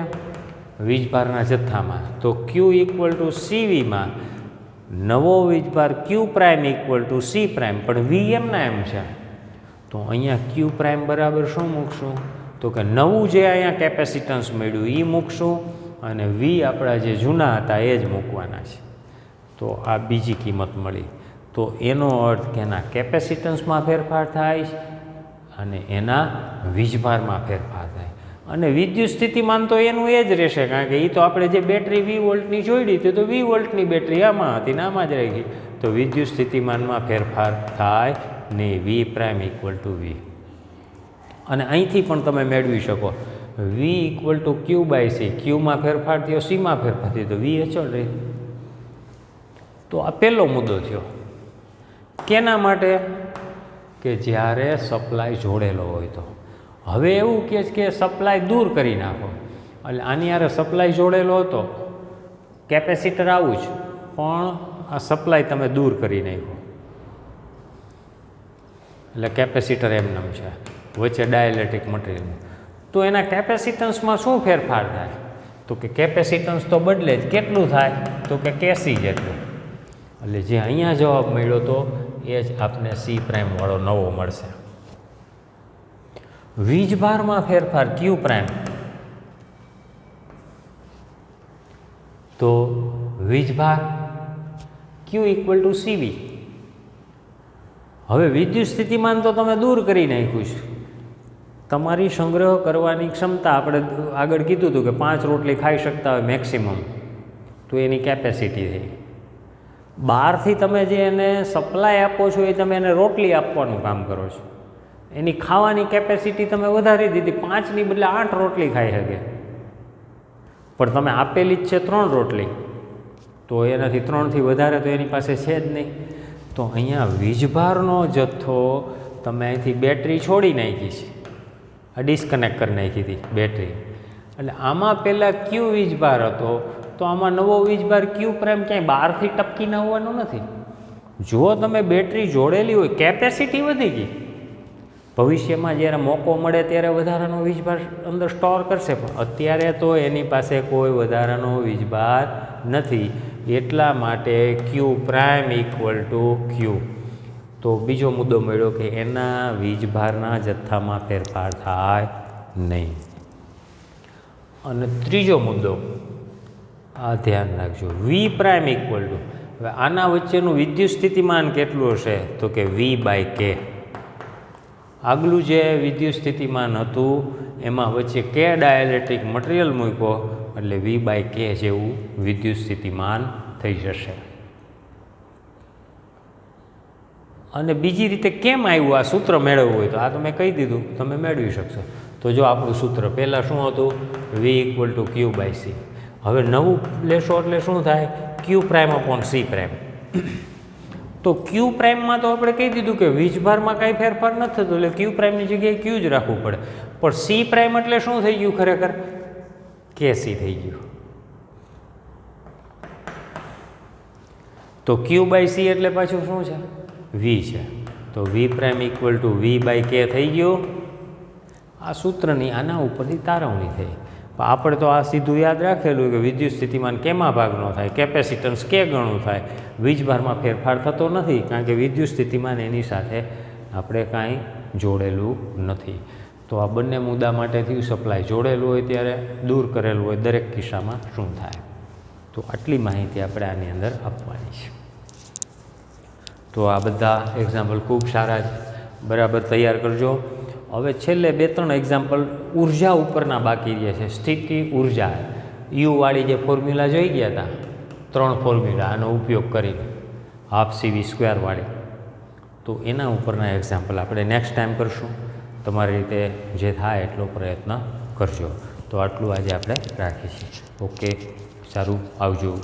વીજભારના જથ્થામાં. તો Q = CVમાં નવો વીજભાર Q' = C', પણ V એમના એમ છે. તો અહીંયા Q' બરાબર શું મૂકશું, તો કે નવું જે અહીંયા કેપેસિટન્સ મળ્યું એ મૂકશું, અને V આપણા જે જૂના હતા એ જ મૂકવાના છે. તો આ બીજી કિંમત મળી. તો એનો અર્થ કે એના કેપેસિટન્સમાં ફેરફાર થાય અને એના વીજભારમાં ફેરફાર થાય. અને વિદ્યુત સ્થિતિમાન તો એનું એ જ રહેશે, કારણ કે એ તો આપણે જે બેટરી 20 વોલ્ટની જોડી હતી તો 20 વોલ્ટની બેટરી આમાં હતી ને આમાં જ રહી ગઈ. તો વિદ્યુત સ્થિતિમાનમાં ફેરફાર થાય નહીં, V' = V. અને અહીંથી પણ તમે મેળવી શકો V = Q/C. Qમાં ફેરફાર થયો, Cમાં ફેરફાર થયો, તો V અચળ રહે. તો આ પહેલો મુદ્દો થયો. કેના માટે, કે જ્યારે સપ્લાય જોડેલો હોય તો. હવે એવું કહે છે કે સપ્લાય દૂર કરી નાખો, એટલે આની યારે સપ્લાય જોડેલો હતો, કેપેસિટર આવું જ, પણ આ સપ્લાય તમે દૂર કરી નાખો એટલે કેપેસિટર એમનેમ છે, વચ્ચે ડાયલેક્ટ્રિક મટીરિયલ. તો એના કેપેસિટન્સમાં શું ફેરફાર થાય? તો કે કેપેસિટન્સ તો બદલે જ. કેટલું થાય? તો કે કેસી જેટલું. એટલે જે અહીંયા જવાબ મળ્યો તો એ જ આપને સી પ્રાઇમ વાળો નવો મળશે. વીજભારમાં ફેરફાર ક્યુ પ્રાઇમ. તો વીજભાર ક્યુ ઇક્વલ ટુ સીવી. હવે વિદ્યુત સ્થિતિમાન તો તમે દૂર કરી નાખ્યું છે. તમારી સંગ્રહ કરવાની ક્ષમતા આપણે આગળ કીધું હતું કે 5 રોટલી ખાઈ શકતા હોય મેક્સિમમ, તો એની કેપેસિટી થઈ. બહારથી તમે જે એને સપ્લાય આપો છો એ તમે એને રોટલી આપવાનું કામ કરો છો. એની ખાવાની કેપેસિટી તમે વધારી દીધી, 5ની બદલે 8 રોટલી ખાઈ શકે. પણ તમે આપેલી જ છે 3 રોટલી, તો એનાથી 3થી વધારે તો એની પાસે છે જ નહીં. તો અહીંયા વીજભારનો જથ્થો તમે અહીંથી બેટરી છોડી નાખી છે, આ ડિસ્કનેક્ટ કરી નાખી હતી બેટરી. એટલે આમાં પહેલાં ક્યુ વીજભાર હતો, તો આમાં નવો વીજભાર ક્યુ પ્રાઇમ ક્યાંય બહારથી ટપકીને આવવાનો નથી. જો તમે બેટરી જોડેલી હોય, કેપેસિટી વધી ગઈ, ભવિષ્યમાં જ્યારે મોકો મળે ત્યારે વધારાનો વીજભાર અંદર સ્ટોર કરશે, પણ અત્યારે તો એની પાસે કોઈ વધારાનો વીજભાર નથી. એટલા માટે ક્યુ પ્રાઇમ ઇક્વલ ટુ ક્યુ. તો બીજો મુદ્દો મળ્યો કે એના વીજભારના જથ્થામાં ફેરફાર થાય નહીં. અને ત્રીજો મુદ્દો આ ધ્યાન રાખજો, વી પ્રાઇમ ઇક્વલ ટુ. હવે આના વચ્ચેનું વિદ્યુત સ્થિતિમાન કેટલું હશે? તો કે વી બાય કે. આગલું જે વિદ્યુત સ્થિતિમાન હતું એમાં વચ્ચે કે ડાયલેક્ટ્રિક મટીરિયલ મૂક્યો એટલે વી બાય કે જેવું વિદ્યુત સ્થિતિમાન થઈ જશે. અને બીજી રીતે કેમ આવ્યું આ સૂત્ર મેળવવું હોય તો આ તો મેં કહી દીધું, તમે મેળવી શકશો. તો જો આપણું સૂત્ર પહેલાં શું હતું? V equal to Q by C. હવે નવું લેશો એટલે શું થાય? Q prime upon C prime. તો ક્યુ પ્રાઇમમાં તો આપણે કહી દીધું કે વીજભારમાં કાંઈ ફેરફાર નથી થતો, એટલે ક્યુ પ્રાઇમની જગ્યાએ ક્યુ જ રાખવું પડે. પણ સી પ્રાઇમ એટલે શું થઈ ગયું ખરેખર? કે સી થઈ ગયું. તો ક્યુ બાય સી એટલે પાછું શું છે? વી છે. તો V prime equal to V by K થઈ ગયું. આ સૂત્રની આના ઉપરથી તારવણી થઈ. પણ આપણે તો આ સીધું યાદ રાખેલું કે વિદ્યુત સ્થિતિમાન કેમાં ભાગનો થાય, કેપેસિટન્સ કે ગણું થાય, વીજભારમાં ફેરફાર થતો નથી, કારણ કે વિદ્યુત સ્થિતિમાન એની સાથે આપણે કાંઈ જોડેલું નથી. તો આ બંને મુદ્દા માટે થયું સપ્લાય જોડેલું હોય ત્યારે દૂર કરેલું હોય દરેક કિસ્સામાં શું થાય. તો આટલી માહિતી આપણે આની અંદર આપવાની છે. તો આ બધા એક્ઝામ્પલ ખૂબ સારા બરાબર તૈયાર કરજો. હવે છેલ્લે 2-3 એક્ઝામ્પલ ઉર્જા ઉપરના બાકી રહે છે. સ્થિતિ ઉર્જા યુવાળી જે ફોર્મ્યુલા જોઈ ગયા હતા, 3 ફોર્મ્યુલા આનો ઉપયોગ કરીને ½ CV² વાળી, તો એના ઉપરના એક્ઝામ્પલ આપણે નેક્સ્ટ ટાઈમ કરશું. તમારી રીતે જે થાય એટલો પ્રયત્ન કરજો. તો આટલું આજે આપણે રાખીએ છીએ. ઓકે, સારું, આવજો.